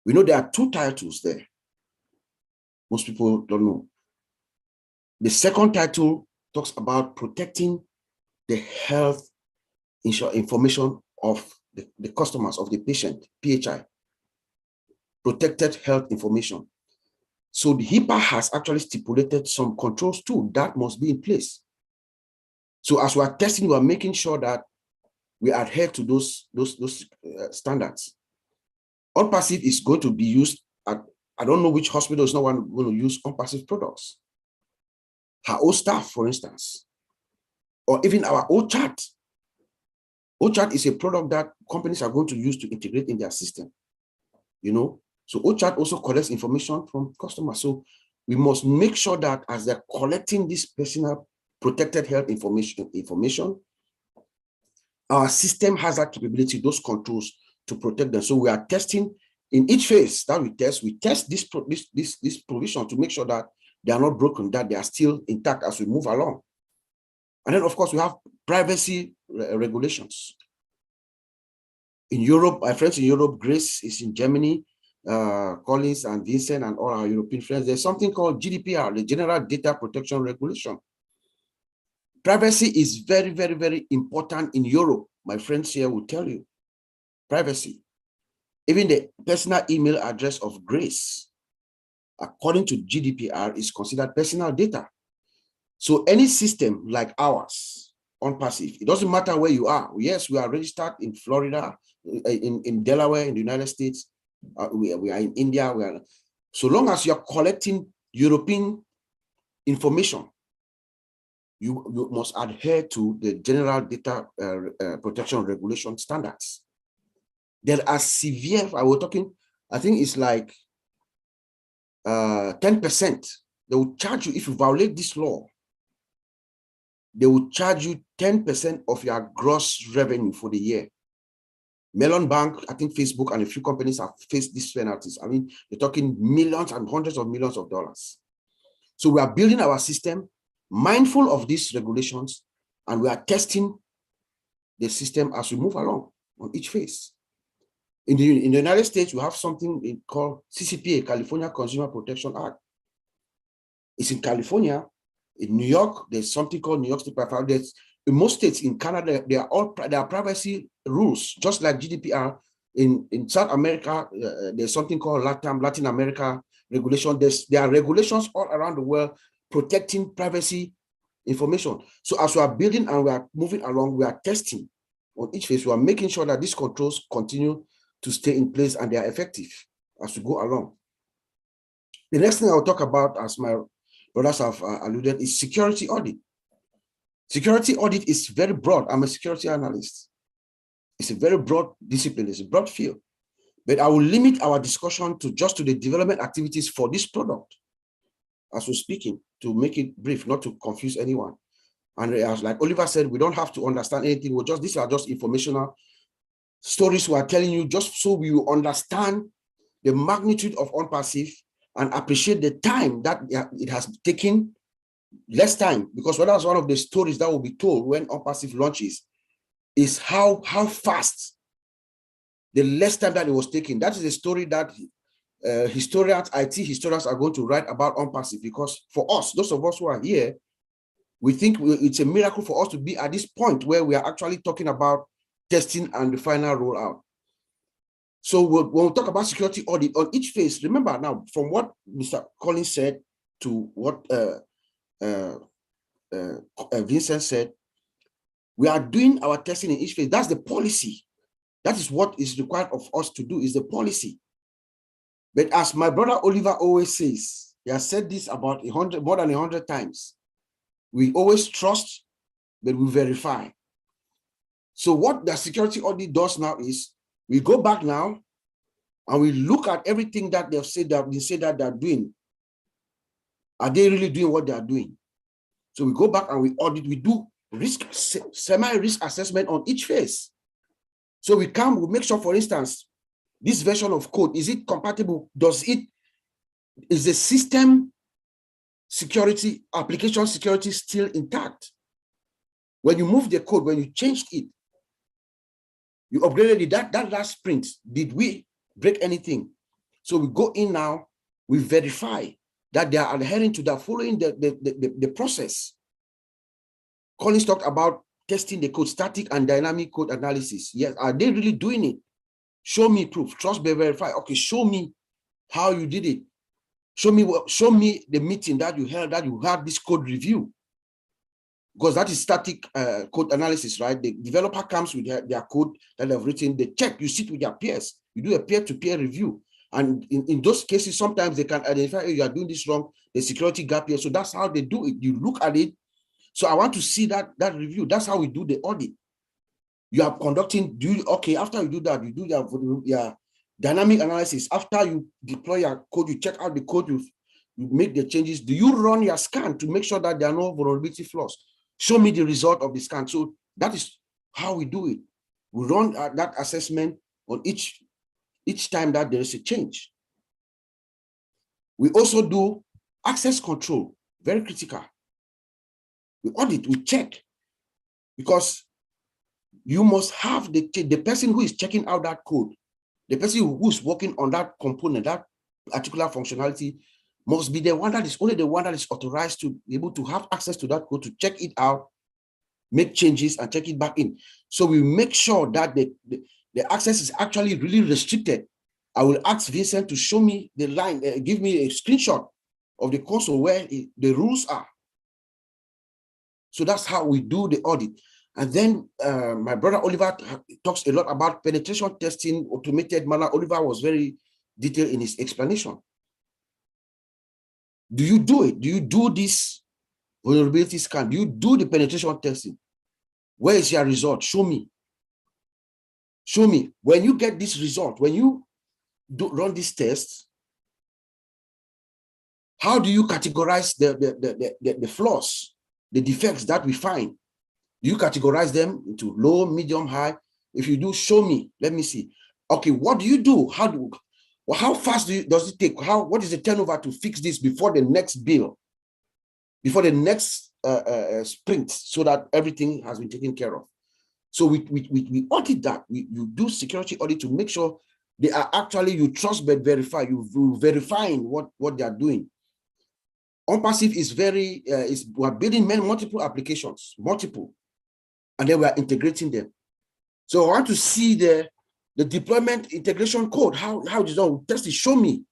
We know there are two titles there. Most people don't know. The second title talks about protecting the health information of the customers, of the patient, PHI, protected health information. So the HIPAA has actually stipulated some controls too that must be in place. So as we are testing, we are making sure that we adhere to those standards. Unpassive is going to be used at, I don't know which hospital is not going to use Unpassive products. Her own staff, for instance, or even our OChat. OChat is a product that companies are going to use to integrate in their system, you know. So OChat also collects information from customers. So we must make sure that as they're collecting this personal protected health information, our system has that capability, those controls to protect them. So we are testing in each phase that we test this provision to make sure that they are not broken, that they are still intact as we move along. And then, of course, we have privacy regulations. In Europe, my friends in Europe, Grace is in Germany, Collins and Vincent and all our European friends, there's something called Gdpr, the General Data Protection Regulation. Privacy is very, very, very important in Europe. My friends here will tell you. Privacy. Even the personal email address of Grace, according to GDPR, is considered personal data. So any system like ours on passive, it doesn't matter where you are. Yes, we are registered in Florida, in Delaware, in the United States. We are in India. So long as you're collecting European information, you must adhere to the general data protection regulation standards. There are severe, I think it's like 10%. They will charge you if you violate this law. They will charge you 10% of your gross revenue for the year. Melon Bank, I think Facebook and a few companies have faced these penalties. I mean, they're talking millions and hundreds of millions of dollars. So we are building our system mindful of these regulations, and we are testing the system as we move along on each phase. In the United States, we have something called CCPA, California Consumer Protection Act. It's in California. In New York, there's something called New York State Privacy. There's in most states in Canada, there are privacy rules, just like GDPR. In South America, there's something called Latin America regulation. There are regulations all around the world protecting privacy information. So as we are building and we are moving along, we are testing on each phase. We are making sure that these controls continue to stay in place and they are effective as we go along. The next thing I'll talk about, as my brothers have alluded, is security audit. Security audit is very broad. I'm a security analyst. It's a very broad discipline. It's a broad field. But I will limit our discussion to just to the development activities for this product as we're speaking, to make it brief, not to confuse anyone. And as like Oliver said, we don't have to understand anything. These are just informational stories we are telling you just so we will understand the magnitude of OnPassive and appreciate the time that it has taken, less time, because that's one of the stories that will be told when OnPassive launches, is how fast, the less time that it was taking. That is a story that historians, IT historians are going to write about OnPassive, because for us, those of us who are here, we think it's a miracle for us to be at this point where we are actually talking about testing and the final rollout. So when we talk about security audit on each phase, remember now, from what Mr. Collins said to what Vincent said, we are doing our testing in each phase. That's the policy. That is what is required of us to do, is the policy. But as my brother Oliver always says, he has said this about more than 100 times, we always trust, but we verify. So what the security audit does now is, we go back now and we look at everything that they've said that they're doing. Are they really doing what they are doing? So we go back and we audit, we do semi-risk assessment on each phase. So we make sure, for instance, this version of code, is it compatible? Is the system security, application security still intact? When you move the code, when you changed it, you upgraded it, that last sprint, did we break anything? So we go in now, we verify that they are adhering to that, following the process. Collins talked about testing the code, static and dynamic code analysis. Yes, are they really doing it? Show me proof, trust, be verify. Okay, show me how you did it. Show me the meeting that you held, that you had this code review. Because that is static code analysis, right? The developer comes with their code that they've written, they check, you sit with your peers, you do a peer-to-peer review. And in those cases, sometimes they can identify, oh, you are doing this wrong, the security gap here. So that's how they do it. You look at it. So I want to see that review. That's how we do the audit. You are conducting, okay, after you do that, you do your dynamic analysis. After you deploy your code, you check out the code, you make the changes. Do you run your scan to make sure that there are no vulnerability flaws? Show me the result of the scan. So that is how we do it. We run that assessment on each time that there is a change. We also do access control, very critical. We audit, we check, because you must have the person who is checking out that code, the person who is working on that component, that particular functionality, must be the one that is only the one that is authorized to be able to have access to that code, to check it out, make changes and check it back in. So we make sure that the access is actually really restricted. I will ask Vincent to show me the line, give me a screenshot of the console where the rules are. So that's how we do the audit. And then my brother Oliver talks a lot about penetration testing, automated manner. Oliver was very detailed in his explanation. Do you do it? Do you do this vulnerability scan? Do you do the penetration testing? Where is your result? Show me. Show me. When you get this result, when you run this test, how do you categorize the flaws, the defects that we find? Do you categorize them into low, medium, high? If you do, show me. Let me see. Okay, what do you do? How fast does it take? What is the turnover to fix this before the next bill, before the next sprint, so that everything has been taken care of? So we audit that. You do security audit to make sure they are actually, you trust but verify. You verifying what they are doing. OnPassive is very, we're building multiple applications, and then we're integrating them. So I want to see the deployment integration code. How is it done? Test it, show me.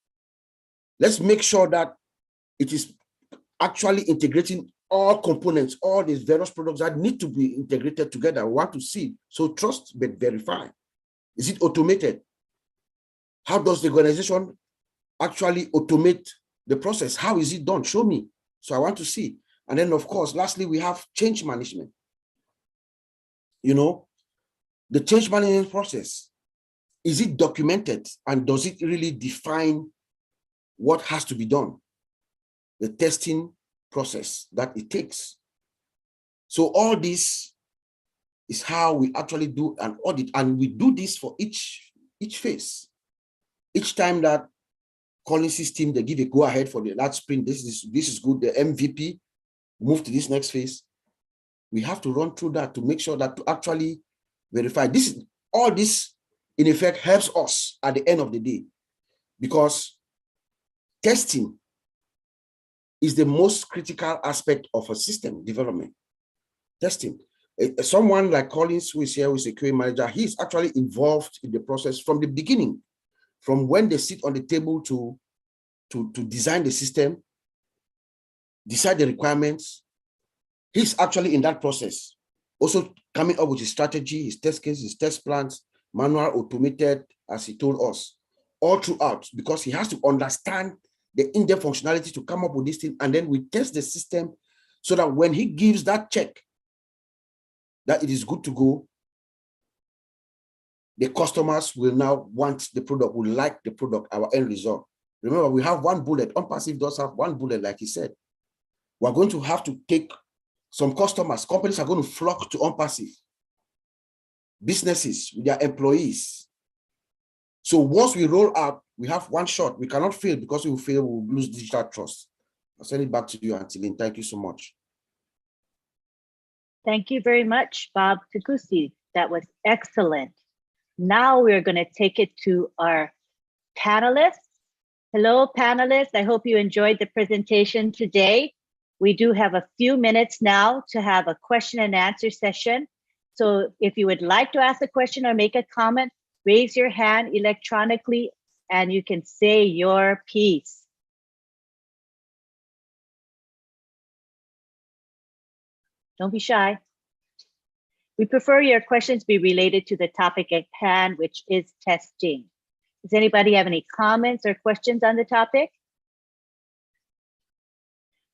Let's make sure that it is actually integrating all components, all these various products that need to be integrated together. We want to see. So trust but verify. Is it automated? How does the organization actually automate the process? How is it done? Show me. So I want to see. And then, of course, lastly, we have change management. You know, the change management process, is it documented, and does it really define what has to be done? The testing process that it takes. So all this is how we actually do an audit, and we do this for each phase. Each time that Collins' team, they give a go ahead for the last sprint, this is good, the MVP, move to this next phase. We have to run through that to make sure that to actually verify this. All this, in effect, helps us at the end of the day, because testing is the most critical aspect of a system development. Testing. Someone like Collins, who is here, who is a QA manager, he's actually involved in the process from the beginning, from when they sit on the table to design the system, decide the requirements. He's actually in that process, also coming up with his strategy, his test cases, his test plans, manual, automated, as he told us, all throughout, because he has to understand the in-depth functionality to come up with this thing. And then we test the system so that when he gives that check that it is good to go, the customers will now want the product, will like the product, our end result. Remember, we have one bullet. OnPassive does have one bullet, like he said. We're going to have to take some customers. Companies are going to flock to OnPassive. Businesses with their employees. So once we roll out, we have one shot. We cannot fail, because if we fail, we'll lose digital trust. I'll send it back to you, Antilin. Thank you so much. Thank you very much, Bob Takusi. That was excellent. Now we're going to take it to our panelists. Hello, panelists. I hope you enjoyed the presentation today. We do have a few minutes now to have a question and answer session. So if you would like to ask a question or make a comment, raise your hand electronically and you can say your piece. Don't be shy. We prefer your questions be related to the topic at hand, which is testing. Does anybody have any comments or questions on the topic?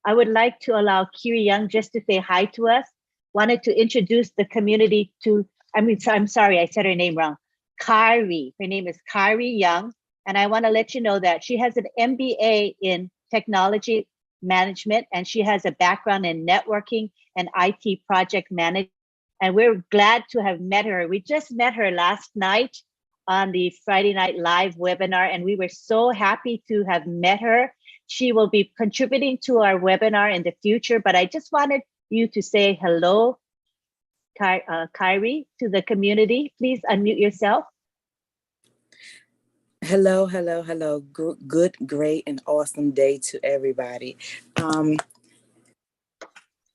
I would like to allow Kiri Young just to say hi to us. Wanted to introduce the community to, I'm sorry, I said her name wrong. Kari, her name is Kari Young. And I want to let you know that she has an MBA in technology management, and she has a background in networking and IT project management. And we're glad to have met her. We just met her last night on the Friday Night Live webinar, and we were so happy to have met her. She will be contributing to our webinar in the future, but I just wanted you to say hello, Kyrie, to the community. Please unmute yourself. Hello, hello, hello. Good, great, and awesome day to everybody.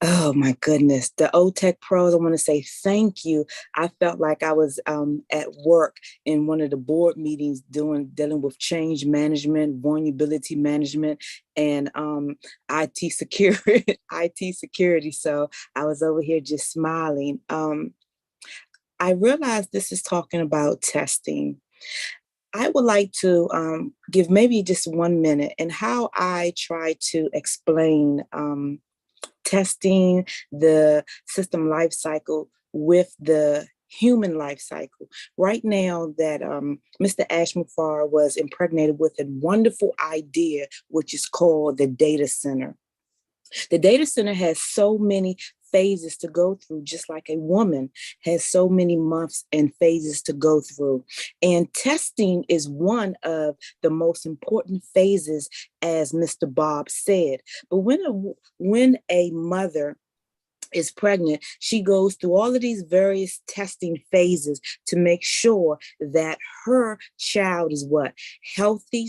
Oh my goodness. The OTech pros, I want to say thank you. I felt like I was at work in one of the board meetings dealing with change management, vulnerability management, and IT security, IT security. So I was over here just smiling. I realized this is talking about testing. I would like to give maybe just 1 minute and how I try to explain testing the system life cycle with the human life cycle. Right now that Mr. Ashmufar was impregnated with a wonderful idea, which is called the data center. The data center has so many phases to go through, just like a woman has so many months and phases to go through. And testing is one of the most important phases, as Mr. Bob said. But when a mother is pregnant, she goes through all of these various testing phases to make sure that her child is what? Healthy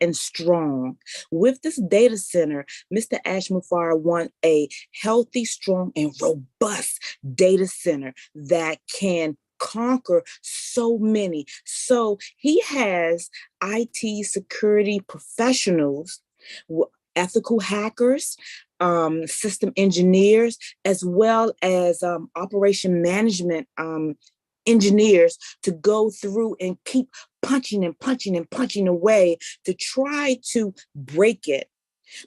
and strong. With this data center, Mr. Ashmufar wants a healthy, strong, and robust data center that can conquer so many. So he has IT security professionals, ethical hackers, system engineers, as well as operation management engineers to go through and keep punching and punching and punching away to try to break it.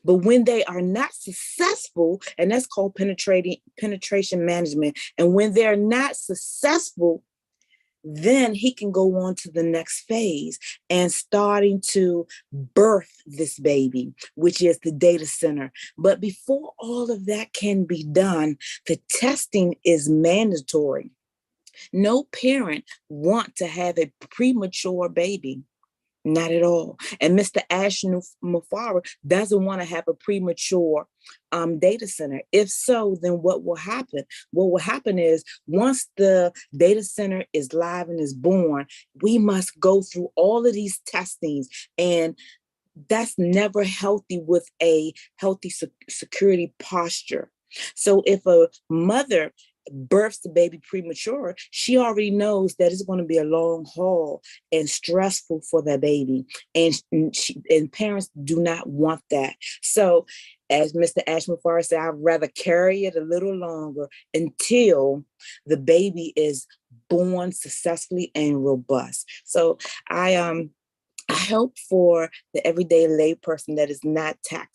But when they are not successful, and that's called penetration management, and when they're not successful, then he can go on to the next phase and starting to birth this baby, which is the data center. But before all of that can be done, the testing is mandatory. No parent wants to have a premature baby. Not at all. And Mr. Ashmufar doesn't want to have a premature data center. If so, then what will happen? What will happen is once the data center is live and is born, we must go through all of these testings. And that's never healthy with a healthy security posture. So if a mother births the baby premature, she already knows that it's going to be a long haul and stressful for that baby. And parents do not want that. So as Mr. Ashmufar said, I'd rather carry it a little longer until the baby is born successfully and robust. So I hope for the everyday layperson that is not tech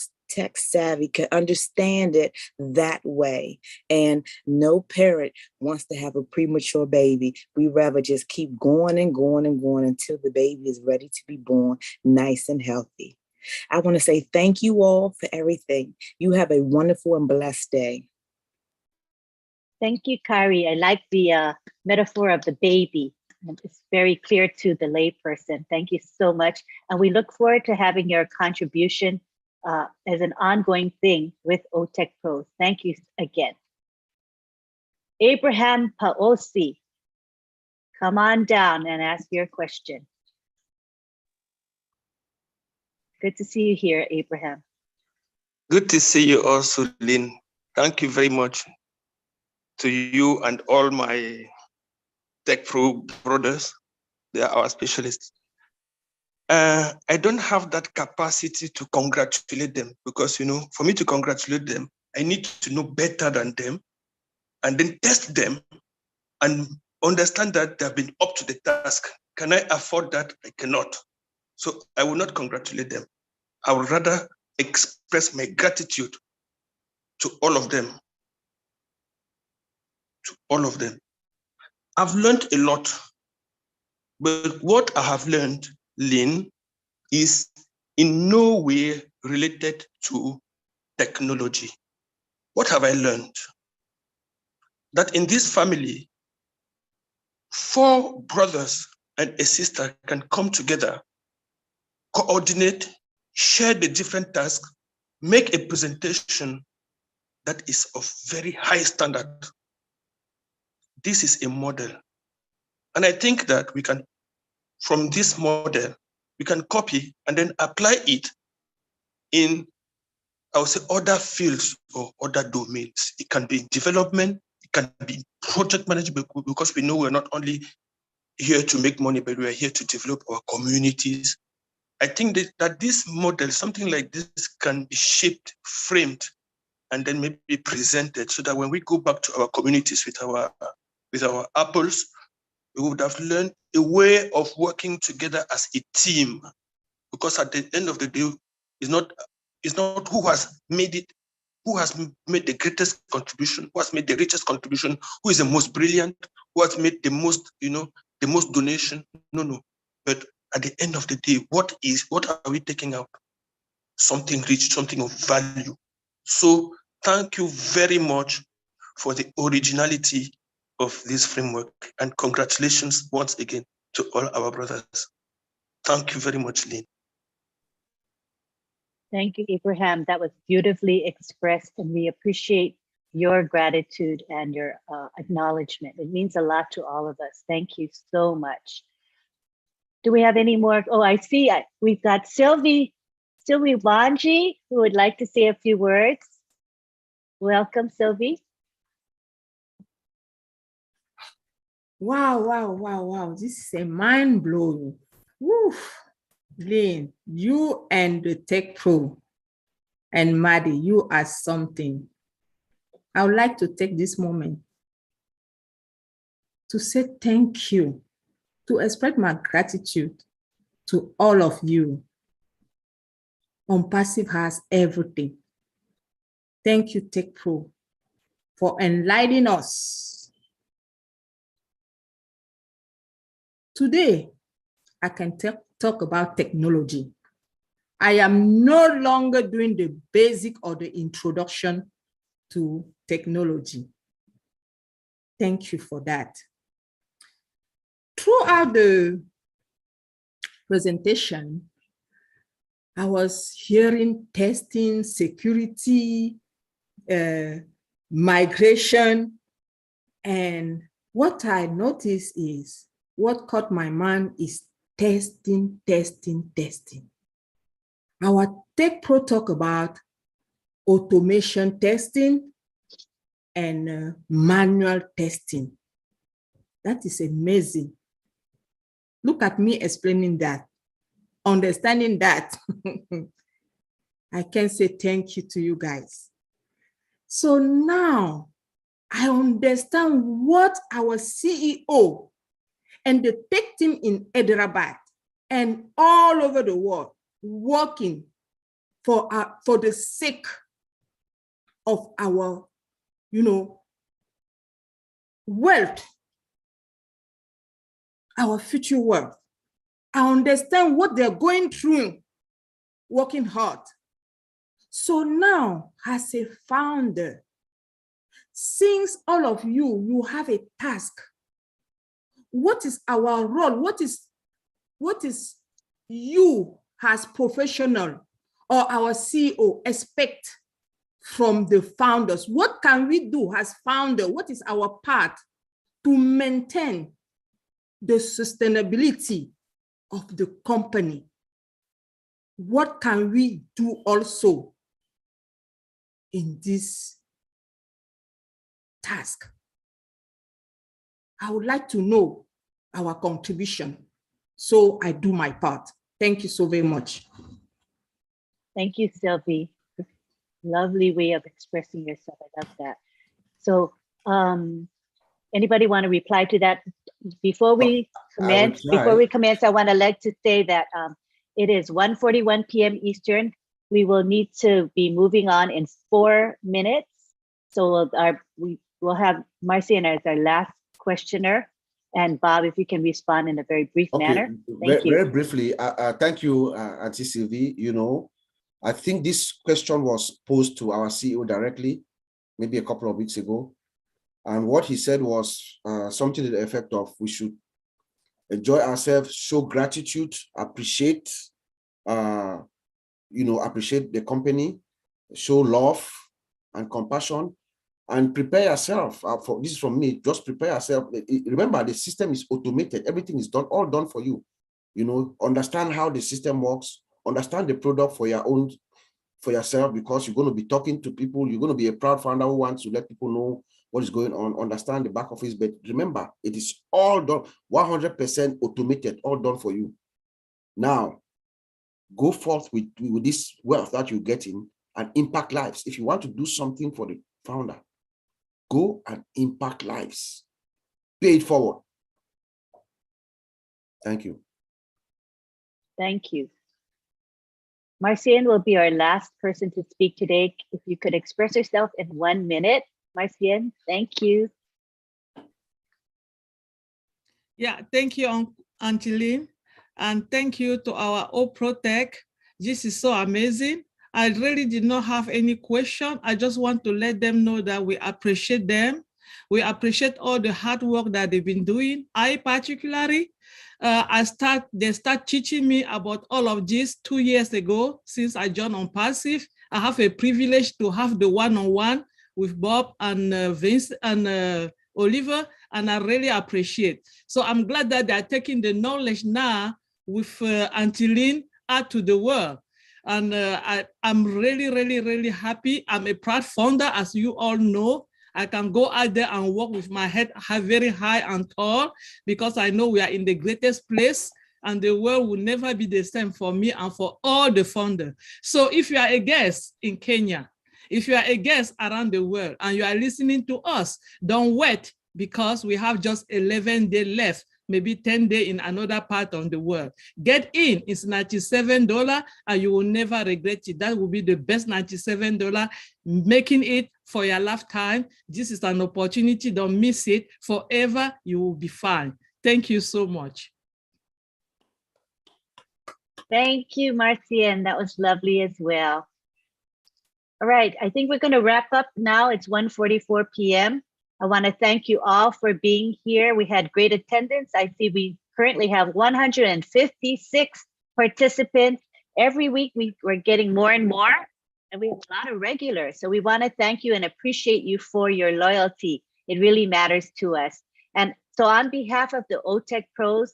savvy can understand it that way. And no parent wants to have a premature baby. We rather just keep going and going and going until the baby is ready to be born, nice and healthy. I want to say thank you all for everything. You have a wonderful and blessed day. Thank you, Kari. I like the metaphor of the baby. It's very clear to the layperson. Thank you so much. And we look forward to having your contribution as an ongoing thing with OTech Pros. Thank you again. Abraham Paosi, come on down and ask your question. Good to see you here, Abraham. Good to see you also, Lynn. Thank you very much to you and all my Tech Pro brothers. They are our specialists. I don't have that capacity to congratulate them because, for me to congratulate them, I need to know better than them and then test them and understand that they've been up to the task. Can I afford that? I cannot. So I will not congratulate them. I would rather express my gratitude to all of them. To all of them. I've learned a lot, but what I have learned, Lynn, is in no way related to technology. What have I learned? That in this family, 4 brothers and a sister can come together, coordinate, share the different tasks, make a presentation that is of very high standard. This is a model. And I think that we can, from this model, we can copy and then apply it in I would say, other fields or other domains. It can be development, it can be project management, because we know we're not only here to make money, but we're here to develop our communities. I think that this model, something like this, can be shaped, framed, and then maybe presented, so that when we go back to our communities with our apples, we would have learned a way of working together as a team. Because at the end of the day, it's not who has made it, who has made the greatest contribution, who has made the richest contribution, who is the most brilliant, who has made the most, the most donation. No. But at the end of the day, what are we taking out? Something rich, something of value. So thank you very much for the originality of this framework, and congratulations once again to all our brothers. Thank you very much, Lynn. Thank you, Abraham. That was beautifully expressed, and we appreciate your gratitude and your acknowledgement. It means a lot to all of us. Thank you so much. Do we have any more? Oh, I see. We've got Sylvie Wanji, who would like to say a few words. Welcome, Sylvie. Wow. This is a mind blowing. Lynn, you and the Tech Pro and Maddie, you are something. I would like to take this moment to say thank you, to express my gratitude to all of you. OnPassive has everything. Thank you, Tech Pro, for enlightening us. Today, I can talk about technology. I am no longer doing the basic or the introduction to technology. Thank you for that. Throughout the presentation, I was hearing testing, security, migration, and what I noticed is, what caught my mind is testing. Our Tech Pro talk about automation testing and manual testing. That is amazing. Look at me explaining that, understanding that. I can say thank you to you guys. So now I understand what our CEO and the tech team in Hyderabad and all over the world working for the sake of our, wealth, our future wealth. I understand what they're going through, working hard. So now, as a founder, since all of you have a task, what is our role? What is you as professional or our CEO expect from the founders? What can we do as founder? What is our part to maintain the sustainability of the company? What can we do also in this task? I would like to know our contribution, so I do my part. Thank you so very much. Thank you, Sylvie. Lovely way of expressing yourself. I love that. So anybody want to reply to that? Before we commence, I want to like to say that it is 1:41 p.m. Eastern. We will need to be moving on in 4 minutes. So we will have Marcian as our last questioner. And Bob, if you can respond in a very brief manner. Thank you. Very briefly, thank you, Auntie Sylvie. I think this question was posed to our CEO directly, maybe a couple of weeks ago. And what he said was something to the effect of, we should enjoy ourselves, show gratitude, appreciate, appreciate the company, show love and compassion, and prepare yourself. For this is from me, just prepare yourself. Remember, the system is automated. Everything is all done for you. Understand how the system works, understand the product for your own for yourself, because you're going to be talking to people. You're going to be a proud founder who wants to let people know what is going on, understand the back office. But remember, it is all done, 100% automated, all done for you. Now, go forth with this wealth that you're getting and impact lives. If you want to do something for the founder, go and impact lives. Pay it forward. Thank you. Thank you. Marcian will be our last person to speak today. If you could express yourself in 1 minute. Marcian, thank you. Yeah, thank you, Auntie Lynn. And thank you to our OPROTEC. This is so amazing. I really did not have any question. I just want to let them know that we appreciate them. We appreciate all the hard work that they've been doing. I particularly, they start teaching me about all of this 2 years ago since I joined on Passive. I have a privilege to have the one-on-one with Bob and Vince and Oliver, and I really appreciate. So I'm glad that they're taking the knowledge now with Auntie Lynn out to the world. And I'm really, really, really happy. I'm a proud founder, as you all know. I can go out there and walk with my head very high and tall, because I know we are in the greatest place and the world will never be the same for me and for all the founders. So if you are a guest in Kenya, if you are a guest around the world and you are listening to us, don't wait, because we have just 11 days left, maybe 10 days in another part of the world. Get in, it's $97 and you will never regret it. That will be the best $97, making it for your lifetime. This is an opportunity, don't miss it. Forever, you will be fine. Thank you so much. Thank you, Marcian. That was lovely as well. All right, I think we're going to wrap up now. It's 1:44 p.m. I want to thank you all for being here. We had great attendance. I see we currently have 156 participants. Every week we're getting more and more, and we have a lot of regulars. So we want to thank you and appreciate you for your loyalty. It really matters to us. And so on behalf of the OTech Pros,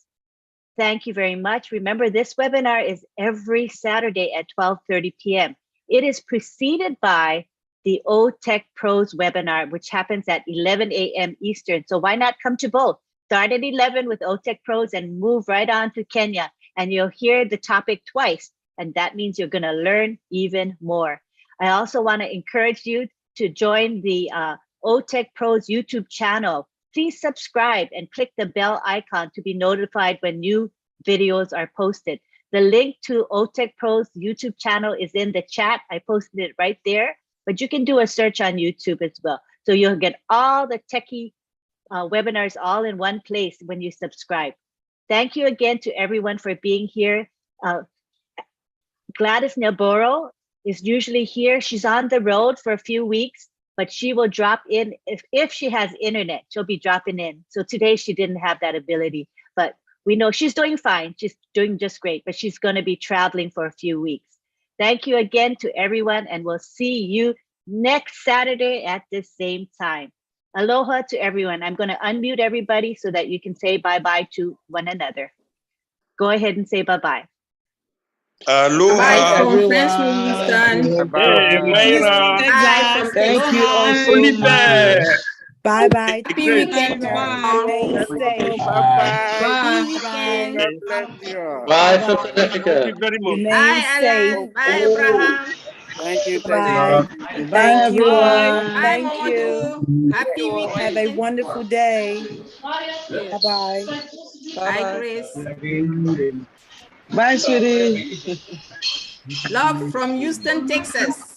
thank you very much. Remember, this webinar is every Saturday at 12:30 p.m. It is preceded by the OTech Pros webinar, which happens at 11 a.m. Eastern. So why not come to both? Start at 11 with OTech Pros and move right on to Kenya, and you'll hear the topic twice. And that means you're going to learn even more. I also want to encourage you to join the OTech Pros YouTube channel. Please subscribe and click the bell icon to be notified when new videos are posted. The link to OTech Pros YouTube channel is in the chat. I posted it right there, but you can do a search on YouTube as well. So you'll get all the techie webinars all in one place when you subscribe. Thank you again to everyone for being here. Gladys Naboro is usually here. She's on the road for a few weeks, but she will drop in if she has internet, she'll be dropping in. So today she didn't have that ability, but we know she's doing fine. She's doing just great, but she's going to be traveling for a few weeks. Thank you again to everyone, and we'll see you next Saturday at the same time. Aloha to everyone. I'm going to unmute everybody so that you can say bye-bye to one another. Go ahead and say bye-bye. Aloha. Bye from Everyone. Friends from Houston. Bye-bye. Bye from Thank you all so Aloha. much. Bye-bye. Happy Great. weekend, guys. Stay safe. Bye-bye. Bye. Bye. God bless you all. Bye from Bye-bye. South Africa. Very much. Remain Bye, safe. Alan. Bye, Abraham. Thank you, Bye. Teddy. Thank you all. Bye, Thank you. Modu. Happy Have a weekend. wonderful day. Yes. Bye-bye. Bye, Grace. Bye, sweetie. Love from Houston, Texas.